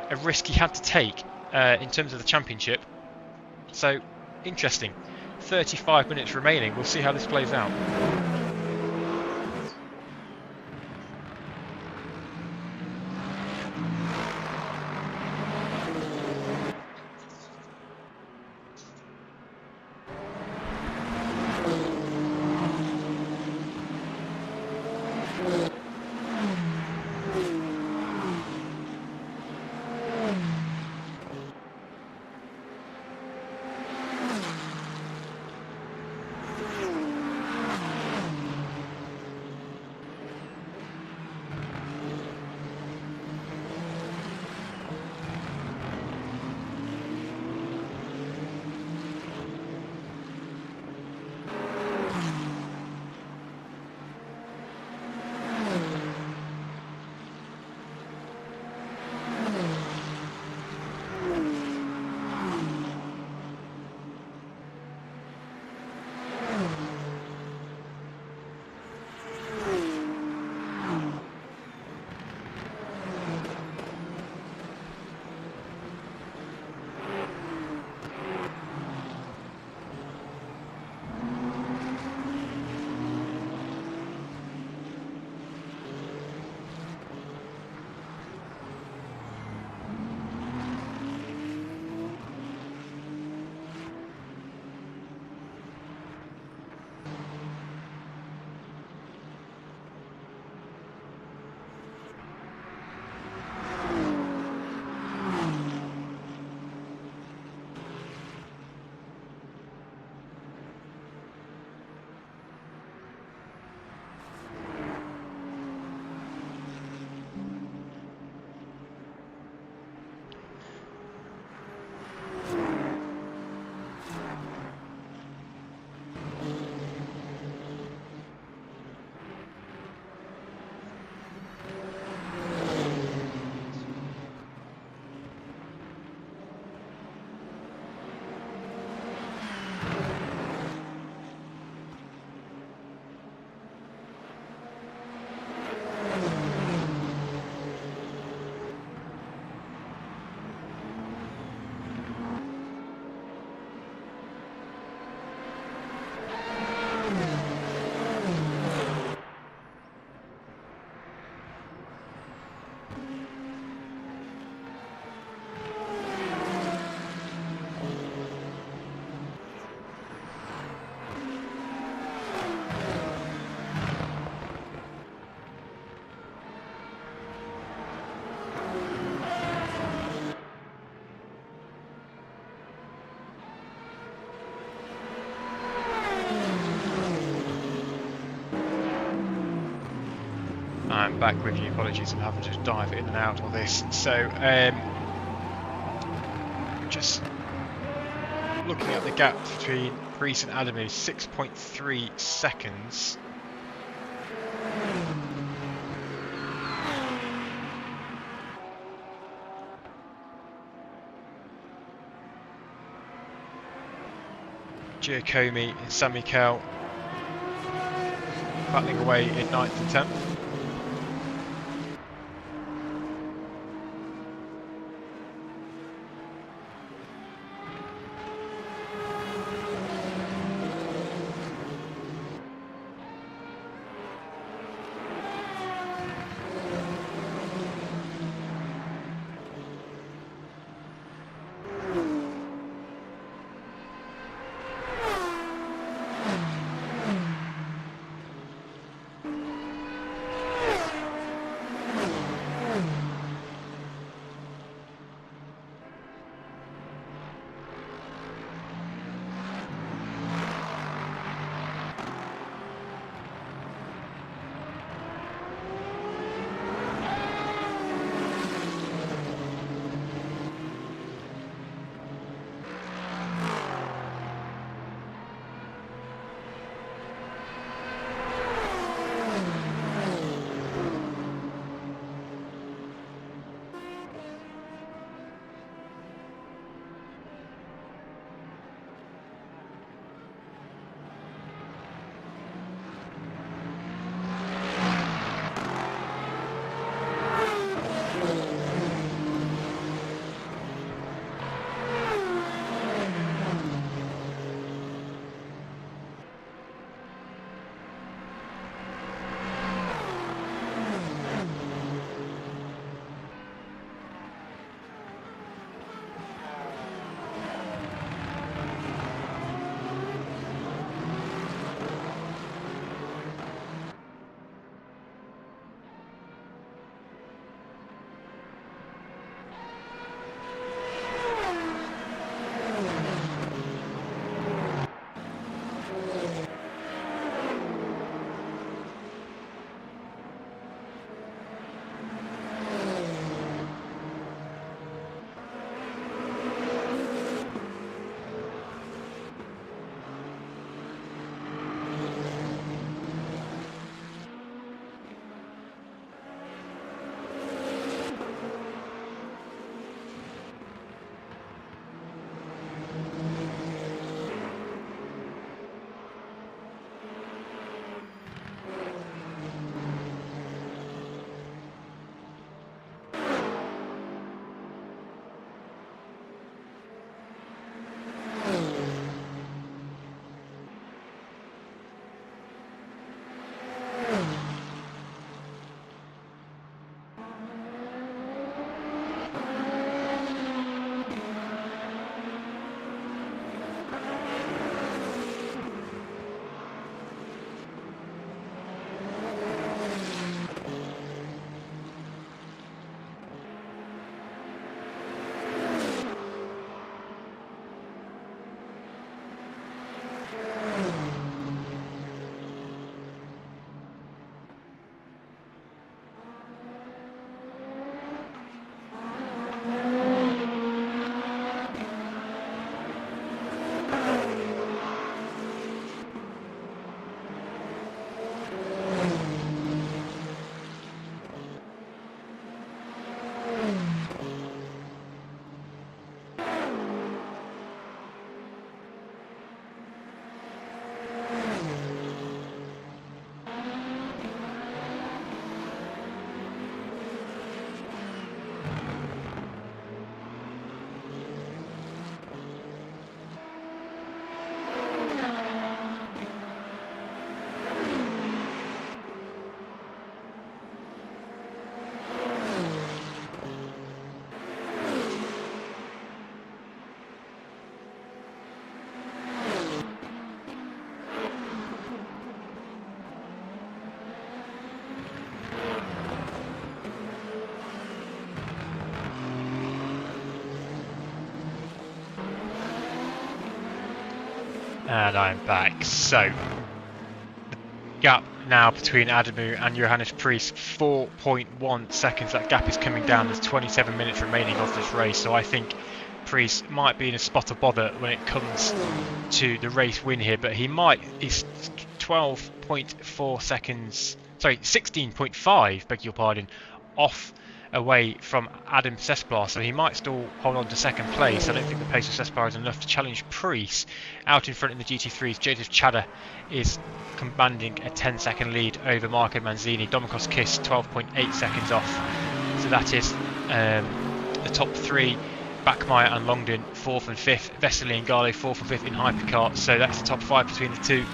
a risk he had to take in terms of the championship. So interesting. 35 minutes remaining. We'll see how this plays out. I'm back with you. Apologies, I'm having to dive in and out of this. So, just looking at the gap between Priest and Adamu, 6.3 seconds. Giacomi and San Michele battling away in 9th and 10th. And I'm back. So, the gap now between Adamu and Johannes Priest, 4.1 seconds. That gap is coming down. There's 27 minutes remaining of this race, so I think Priest might be in a spot of bother when it comes to the race win here, but he's 12.4 seconds, sorry, 16.5, beg your pardon, off away from Adam Sesplar, so he might still hold on to second place. I don't think the pace of Sesplar is enough to challenge Preece. Out in front in the GT3s, Joseph Chadha is commanding a 10-second lead over Marco Manzini. Domikos Kiss 12.8 seconds off. So that is the top three. Backmeyer and Longden 4th and 5th. Vesely and Garlow 4th and 5th in hypercar. So that's the top 5 between the two.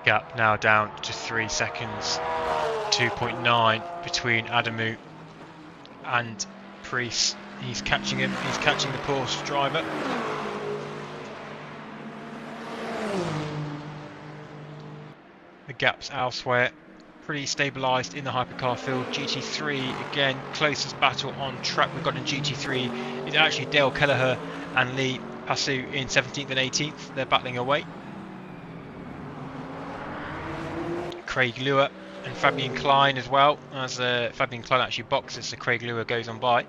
Gap now down to 3 seconds, 2.9 between Adamu and Preece. He's catching him, he's catching the Porsche driver. The gap's elsewhere, pretty stabilised in the hypercar field. GT3 again, closest battle on track we've got in GT3 is actually Dale Kelleher and Lee Passu in 17th and 18th. They're battling away. Craig Luer and Fabian Klein as well, as Fabian Klein actually boxes, so Craig Luer goes on by.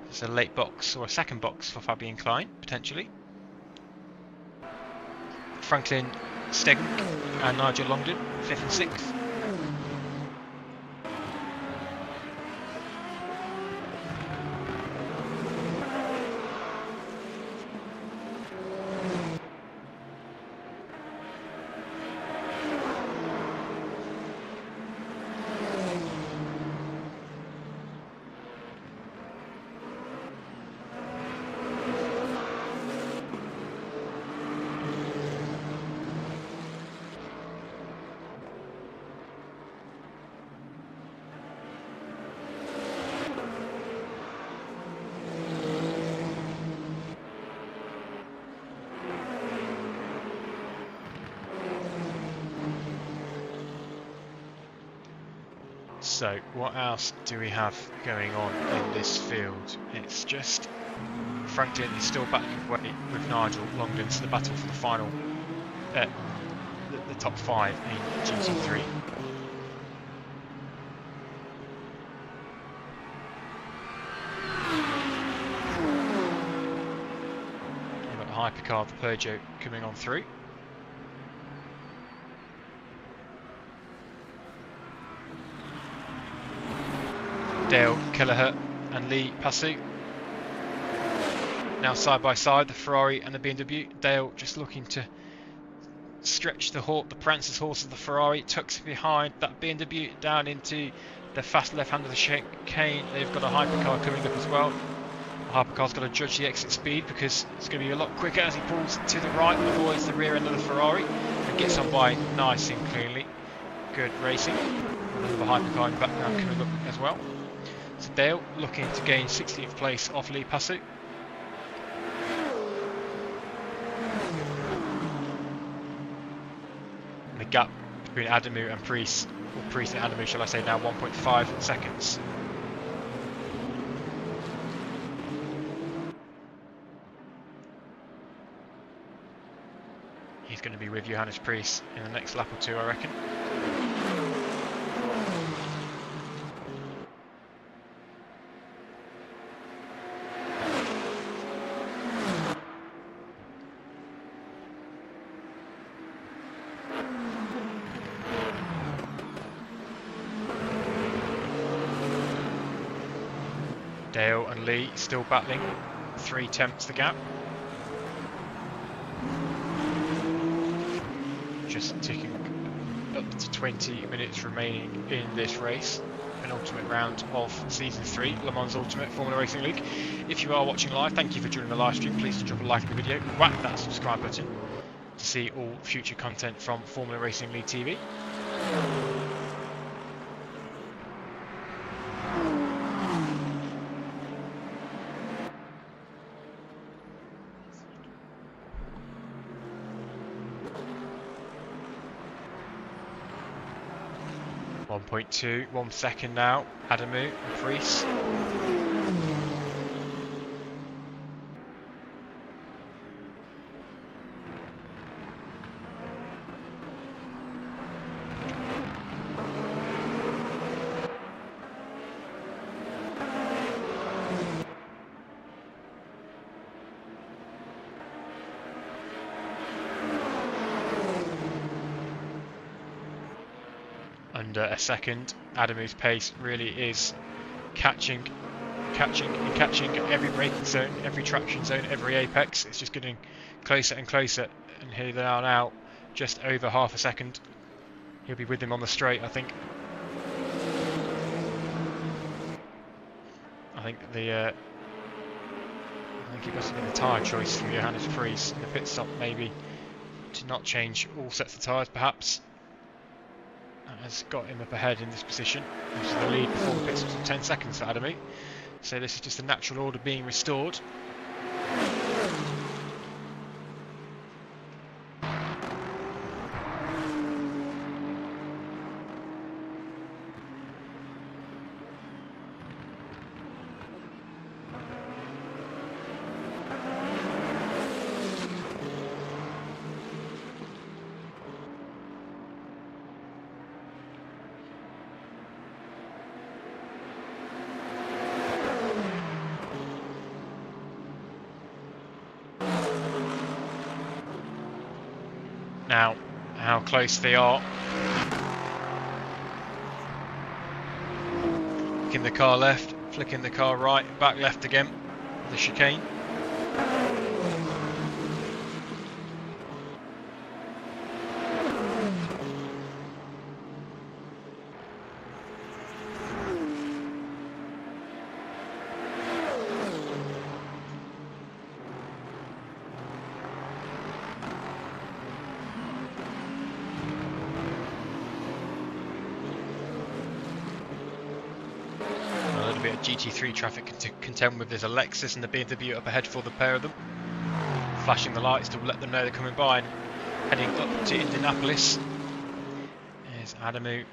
It's a late box or a second box for Fabian Klein potentially. Franklin Stegg and Nigel Longden 5th and 6th. So what else do we have going on in this field? It's just Franklin is still battling away with Nigel Longden, so the battle for the final, the top 5 in GT3. hypercar, the Peugeot, coming on through. Dale Kelleher and Lee Passu now side by side, the Ferrari and the BMW. Dale just looking to stretch the Prancer's horse of the Ferrari, tucks behind that BMW down into the fast left hand of the chicane. They've got a hypercar coming up as well. The hypercar's got to judge the exit speed because it's going to be a lot quicker as he pulls to the right, avoids the rear end of the Ferrari and gets on by nice and cleanly. Good racing. Another hypercar in the background coming up as well. So Dale looking to gain 16th place off Lee Passu. And the gap between Adamu and Priest, or Priest and Adamu shall I say now, 1.5 seconds. He's going to be with Johannes Priest in the next lap or two, I reckon. Dale and Lee still battling, 3/10 the gap. Just ticking up to 20 minutes remaining in this race. Penultimate round of Season 3, Le Mans Ultimate Formula Racing League. If you are watching live, thank you for joining the live stream. Please drop a like on the video, whack that subscribe button to see all future content from Formula Racing League TV. .1 second now, Adamu and Priest. Under a second. Adamu's pace really is catching every braking zone, every traction zone, every apex. It's just getting closer and closer, and here they are now, just over half a second. He'll be with him on the straight, I think. I think it must have been a tyre choice from Johannes Priest in the pit stop, maybe to not change all sets of tyres, perhaps. Has got him up ahead in this position. This is the lead before the pit stop, 10 seconds for Adamu. So this is just the natural order being restored. Now, how close they are. Flicking the car left, flicking the car right, back left again, the chicane. Bit of GT3 traffic to contend with. There's a Lexus and the BMW up ahead for the pair of them, flashing the lights to let them know they're coming by, and heading up to Indianapolis. Is Adamu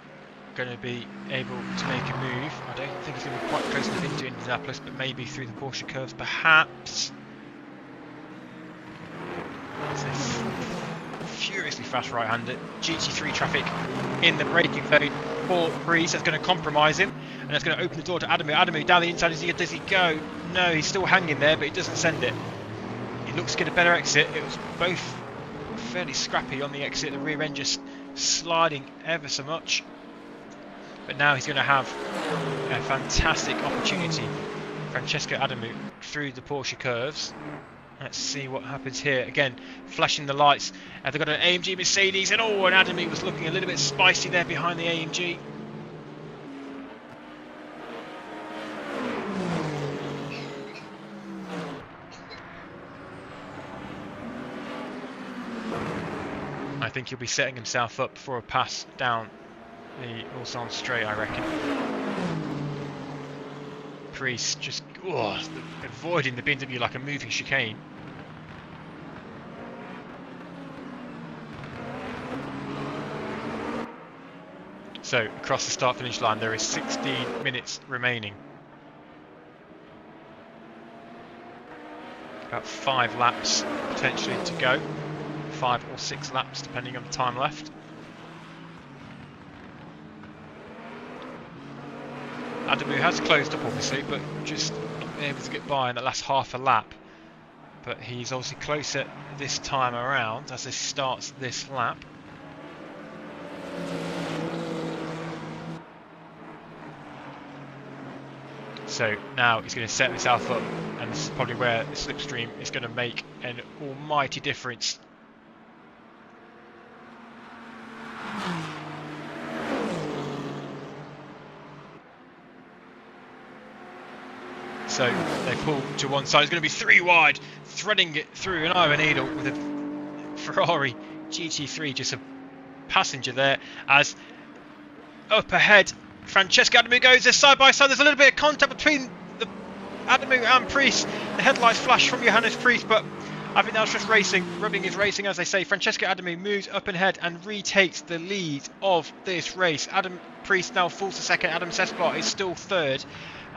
going to be able to make a move? I don't think he's going to be quite close enough into Indianapolis, but maybe through the Porsche curves, perhaps. It's furiously fast right-hander. GT3 traffic in the braking zone for Priest. That's going to compromise him, and that's going to open the door to Adamu. Adamu down the inside. Does he go? No, he's still hanging there, but he doesn't send it. looks to get a better exit. It was both fairly scrappy on the exit, the rear end just sliding ever so much. But now he's going to have a fantastic opportunity. Francesco Adamu through the Porsche curves. Let's see what happens here. Again, flashing the lights. They've got an AMG Mercedes, and and Adamu was looking a little bit spicy there behind the AMG. I think he'll be setting himself up for a pass down the Ulsan straight, I reckon. Priest just avoiding the BMW like a moving chicane. So across the start-finish line there is 16 minutes remaining. About 5 laps potentially to go. 5 or 6 laps depending on the time left. Adamu has closed up obviously, but just able to get by in that last half a lap. But he's obviously closer this time around as this starts this lap. So now he's going to set himself up, and this is probably where the slipstream is going to make an almighty difference. So they pull to one side. It's going to be 3 wide, threading it through an eye of a needle with a Ferrari GT3, just a passenger there. As up ahead, Francesco Adamu goes. They're side by side. There's a little bit of contact between the Adamu and Priest. The headlights flash from Johannes Priest, but I think that's just racing. Rubbing is racing, as they say. Francesco Adamu moves up ahead and retakes the lead of this race. Adam Priest now falls to second. Adam Sesplot is still third,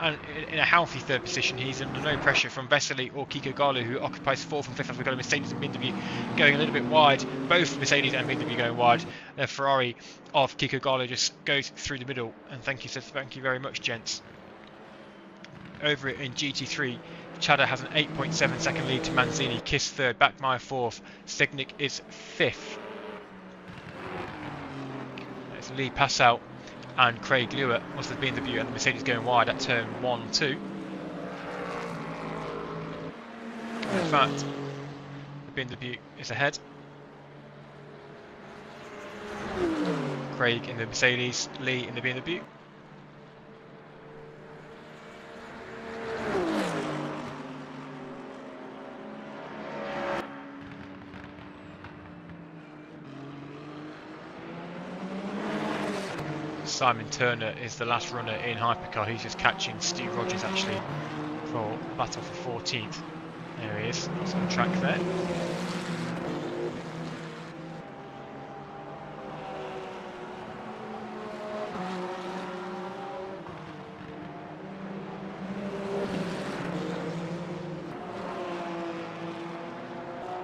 and in a healthy third position. He's under no pressure from Vesely or Kiko Galu, who occupies 4th and 5th. As we've got a Mercedes and BMW going a little bit wide. Both Mercedes and BMW going wide. The Ferrari of Kiko Galu just goes through the middle. And thank you very much, gents. Over in GT3, Chada has an 8.7 second lead to Manzini. Kiss third, Backmeyer 4th, Stegnick is 5th. There's Lee Passout and Craig Lewis was the BMW and the Mercedes going wide at turn 1-2. In fact, the BMW is ahead. Craig in the Mercedes, Lee in the BMW. Simon Turner is the last runner in Hypercar. He's just catching Steve Rogers actually for battle for 14th. There he is, he's on track there.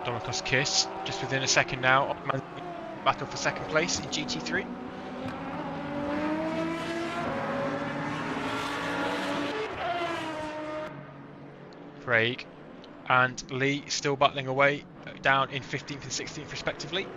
Domikos Kiss just within a second now. Battle for second place in GT3. Craig and Lee still battling away, down in 15th and 16th respectively.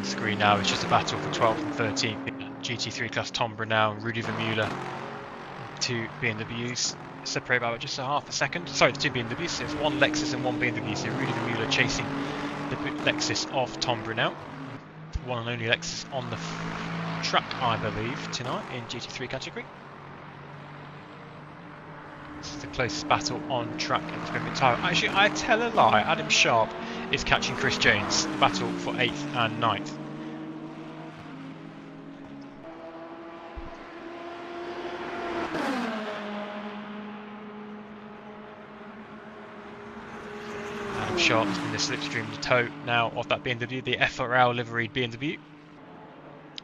the screen now is just a battle for 12th and 13th. GT3 class Tom Brunel and Rudy Vermeulen, two BMWs, separated by just a half a second. Sorry, the two BMWs, so it's one Lexus and one BMW, so Rudy Vermeulen chasing the Lexus of Tom Brunel. One and only Lexus on the track, I believe, tonight in GT3 category. This is the closest battle on track at this moment in time. Actually, I tell a lie, Adam Sharp is catching Chris Jones, the battle for 8th and 9th. Adam Sharp has been the slipstream to toe now of that BMW, the FRL liveried BMW.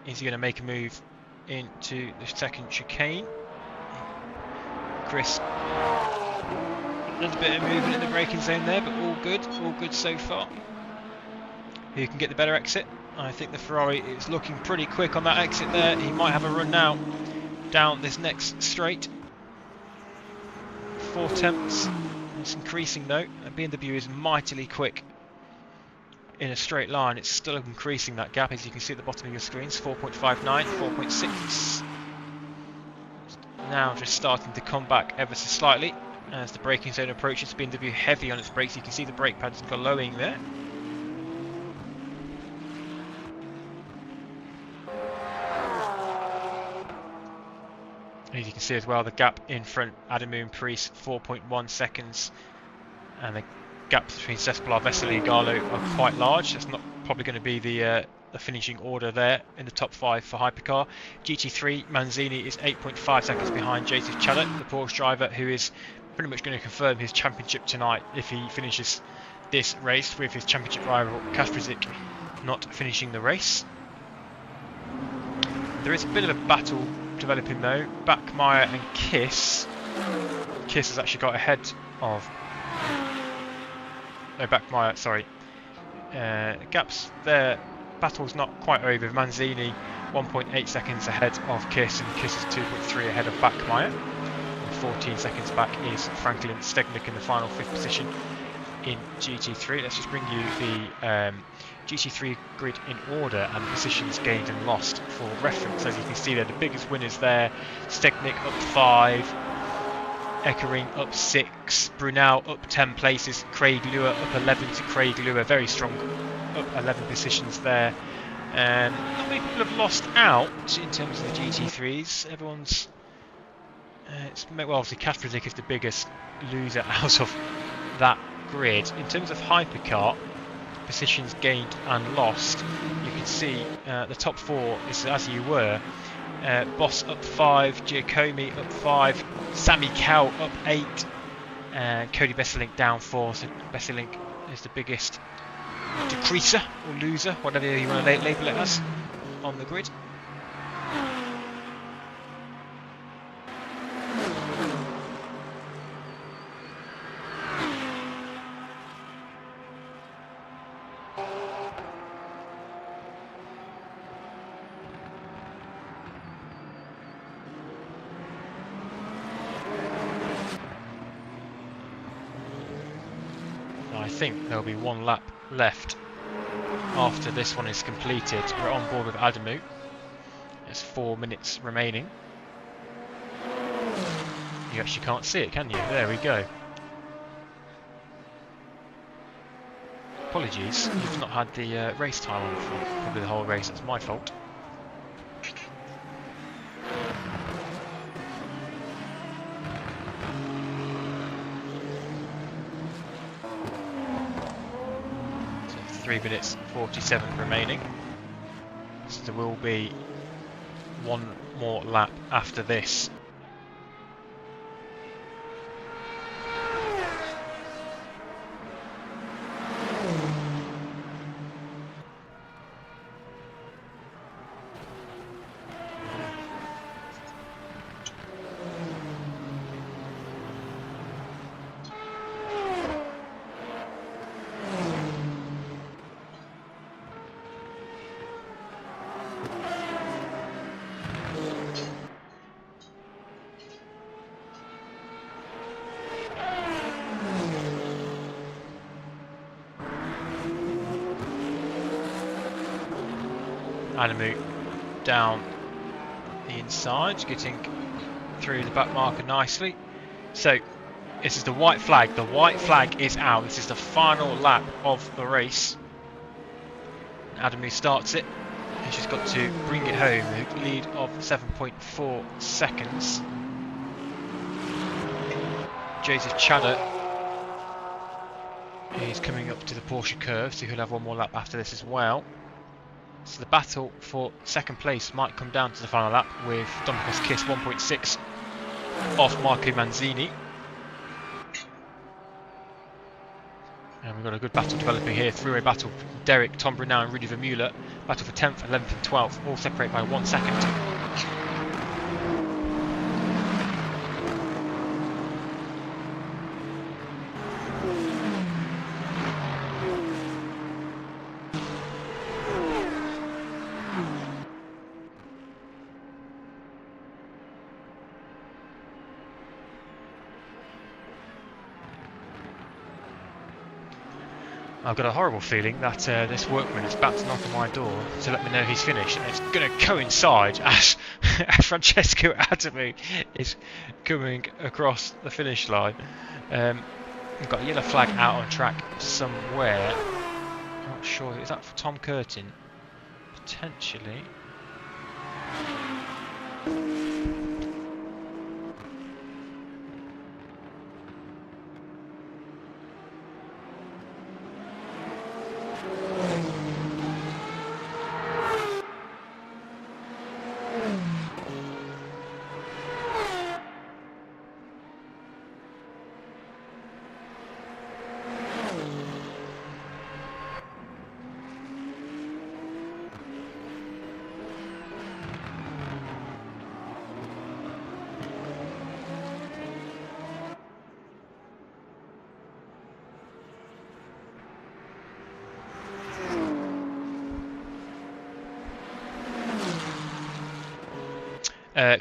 Is he going to make a move into the second chicane? Chris, a little bit of movement in the braking zone there, but all good so far. Who can get the better exit? I think the Ferrari is looking pretty quick on that exit there. He might have a run now down this next straight. 4/10. It's increasing though. The BMW is mightily quick in a straight line. It's still increasing that gap, as you can see at the bottom of your screens. 4.59, 4.6. Now just starting to come back ever so slightly as the braking zone approaches. BMW heavy on its brakes. You can see the brake pads glowing there. As you can see as well, the gap in front, Adamu and Priest, 4.1 seconds, and the gaps between Cespolar, Vesely and Garlow are quite large. That's not probably going to be the finishing order there in the top 5 for Hypercar. GT3, Manzini is 8.5 seconds behind Joseph Chalet, the Porsche driver, who is pretty much going to confirm his championship tonight if he finishes this race, with his championship rival Kasprzyk not finishing the race. There is a bit of a battle developing though. Bachmeier and Kiss. Kiss has actually got ahead of... No, Bachmeier, sorry. Gaps there. Battle's not quite over. Manzini 1.8 seconds ahead of Kiss, and Kiss is 2.3 ahead of Bachmeier. 14 seconds back is Franklin Stegnick in the final 5th position in GT3. Let's just bring you the GT3 grid in order and positions gained and lost for reference. As you can see there, the biggest winners there: Stegnick up 5, Eckering up 6, Brunel up 10 places, Craig Luer up 11 to Craig Luer, very strong up 11 positions there. Not many people have lost out in terms of the GT3s. Everyone's well, obviously Kasprzyk is the biggest loser out of that grid. In terms of Hypercar positions gained and lost, you can see the top 4 is as you were. Boss up 5, Giacomi up 5, Sammy Cow up 8, and Cody Besselink down 4. So Besselink is the biggest decreaser or loser, whatever you want to label it as, on the grid. I think there'll be one lap left after this one is completed. We're on board with Adamu. There's 4 minutes remaining. You actually can't see it, can you? There we go. Apologies, you've not had the race time on for probably the whole race. That's my fault. So 3 minutes 47 remaining. So there will be one more lap after this. Adamu down the inside, getting through the back marker nicely. So this is the white flag. The white flag is out. This is the final lap of the race. Adamu starts it. And she's got to bring it home. A lead of 7.4 seconds. Joseph Chadder is coming up to the Porsche curve, so he'll have one more lap after this as well. So the battle for second place might come down to the final lap, with Dominica's Kiss 1.6 off Marco Manzini. And we've got a good battle developing here. Three-way battle. Derek, Tom Brunel and Rudy Vermeulen. Battle for 10th, 11th and 12th. All separate by 1 second. I've got a horrible feeling that this workman is about to knock on my door to let me know he's finished, and it's going to coincide as Francesco Adamu is coming across the finish line. We've got a yellow flag out on track somewhere. I'm not sure. Is that for Tom Curtin? Potentially.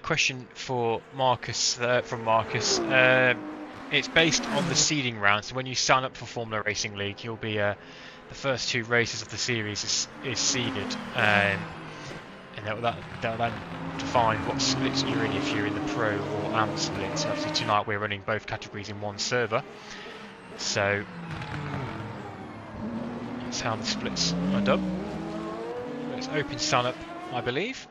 Question for Marcus, from Marcus. It's based on the seeding round, so when you sign up for Formula Racing League, you'll be the first 2 races of the series is seeded, and that'll then define what splits you're in if you're in the Pro or Am split. So obviously tonight we're running both categories in one server, so that's how the splits are done. It's open sign up, I believe.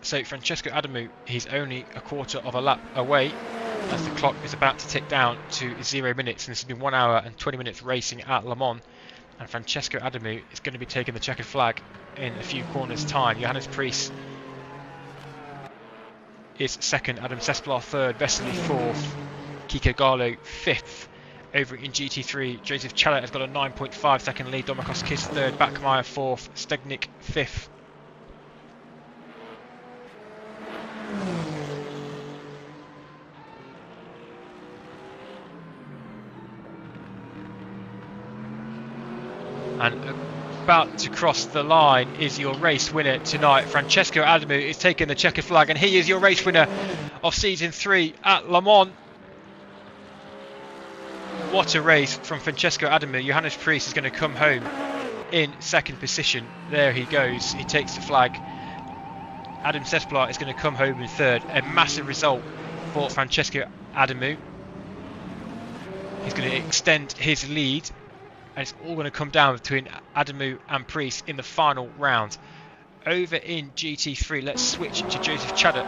So Francesco Adamu, he's only a quarter of a lap away as the clock is about to tick down to 0 minutes, and this has been 1 hour and 20 minutes racing at Le Mans, and Francesco Adamu is going to be taking the checkered flag in a few corners time. Johannes Priest is second, Adam Sesplar third, Vesely fourth, Kiko Garlo fifth. Over in GT3, Joseph Chadder has got a 9.5 second lead, Dominic Kiss third, Backmeyer fourth, Stegnick fifth. And about to cross the line is your race winner tonight. Francesco Adamu is taking the checkered flag, and he is your race winner of season 3 at Le Mans. What a race from Francesco Adamu. Johannes Priest is going to come home in second position. There he goes. He takes the flag. Adam Sesplar is going to come home in third. A massive result for Francesco Adamu. He's going to extend his lead. And it's all going to come down between Adamu and Priest in the final round. Over in GT3, let's switch to Joseph Chadder.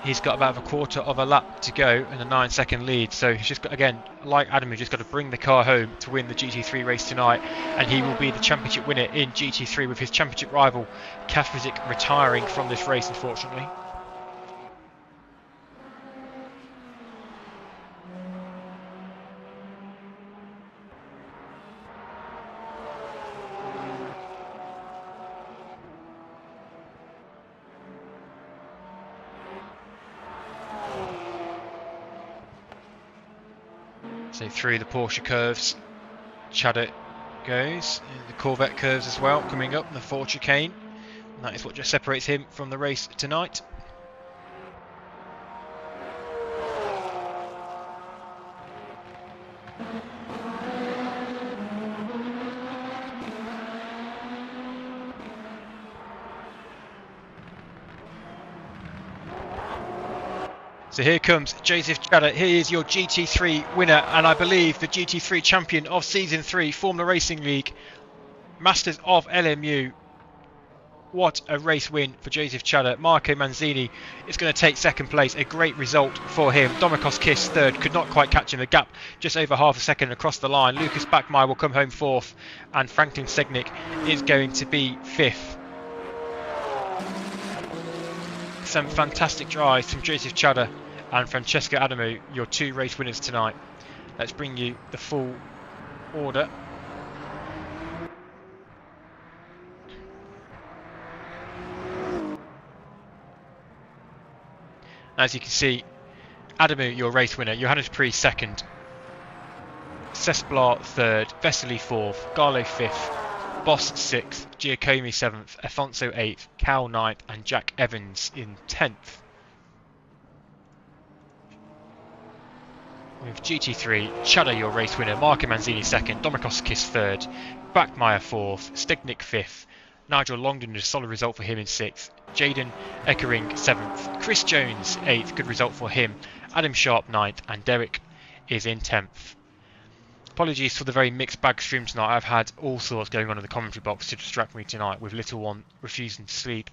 He's got about a quarter of a lap to go and a 9-second lead. So he's just got, again, like Adamu, just got to bring the car home to win the GT3 race tonight. And he will be the championship winner in GT3, with his championship rival, Kafrizik, retiring from this race, unfortunately. So through the Porsche curves, Chadder goes, and the Corvette curves as well, coming up, and the Ford chicane. And that is what just separates him from the race tonight. So here comes Joseph Chadha. He is your GT3 winner, and I believe the GT3 champion of Season 3 Formula Racing League, Masters of LMU. What a race win for Joseph Chadha. Marco Manzini is going to take second place. A great result for him. Domikos Kiss third. Could not quite catch him. The gap just over half a second across the line. Lucas Backmeyer will come home fourth, and Franklin Segnick is going to be fifth. Some fantastic drives from Joseph Chadha and Francesco Adamu, your two race winners tonight. Let's bring you the full order. As you can see, Adamu, your race winner, Johannes Pre second, Cesplar third, Vesely fourth, Garlo fifth, Boss 6th, Giacomi 7th, Afonso 8th, Cal 9th and Jack Evans in 10th. With GT3, Chadha your race winner, Marco Manzini 2nd, Domikos Kiss 3rd, Backmeyer 4th, Stignick 5th, Nigel Longdon, a solid result for him in 6th, Jaden Eckering 7th, Chris Jones 8th, good result for him, Adam Sharp 9th and Derek is in 10th. Apologies for the very mixed bag stream tonight. I've had all sorts going on in the commentary box to distract me tonight, with little one refusing to sleep,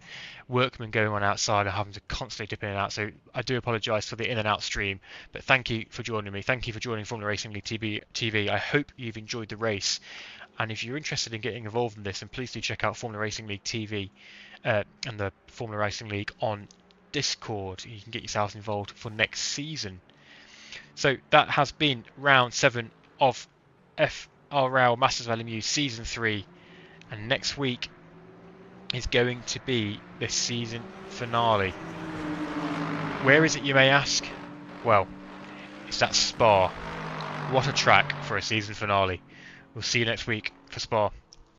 workmen going on outside and having to constantly dip in and out. So I do apologise for the in and out stream, but thank you for joining me. Thank you for joining Formula Racing League TV. I hope you've enjoyed the race, and if you're interested in getting involved in this, then please do check out Formula Racing League TV and the Formula Racing League on Discord. You can get yourselves involved for next season. So that has been round 7 of FRL Masters of LMU Season 3, and next week is going to be the season finale. Where is it, you may ask? Well, it's at Spa. What a track for a season finale. We'll see you next week for Spa.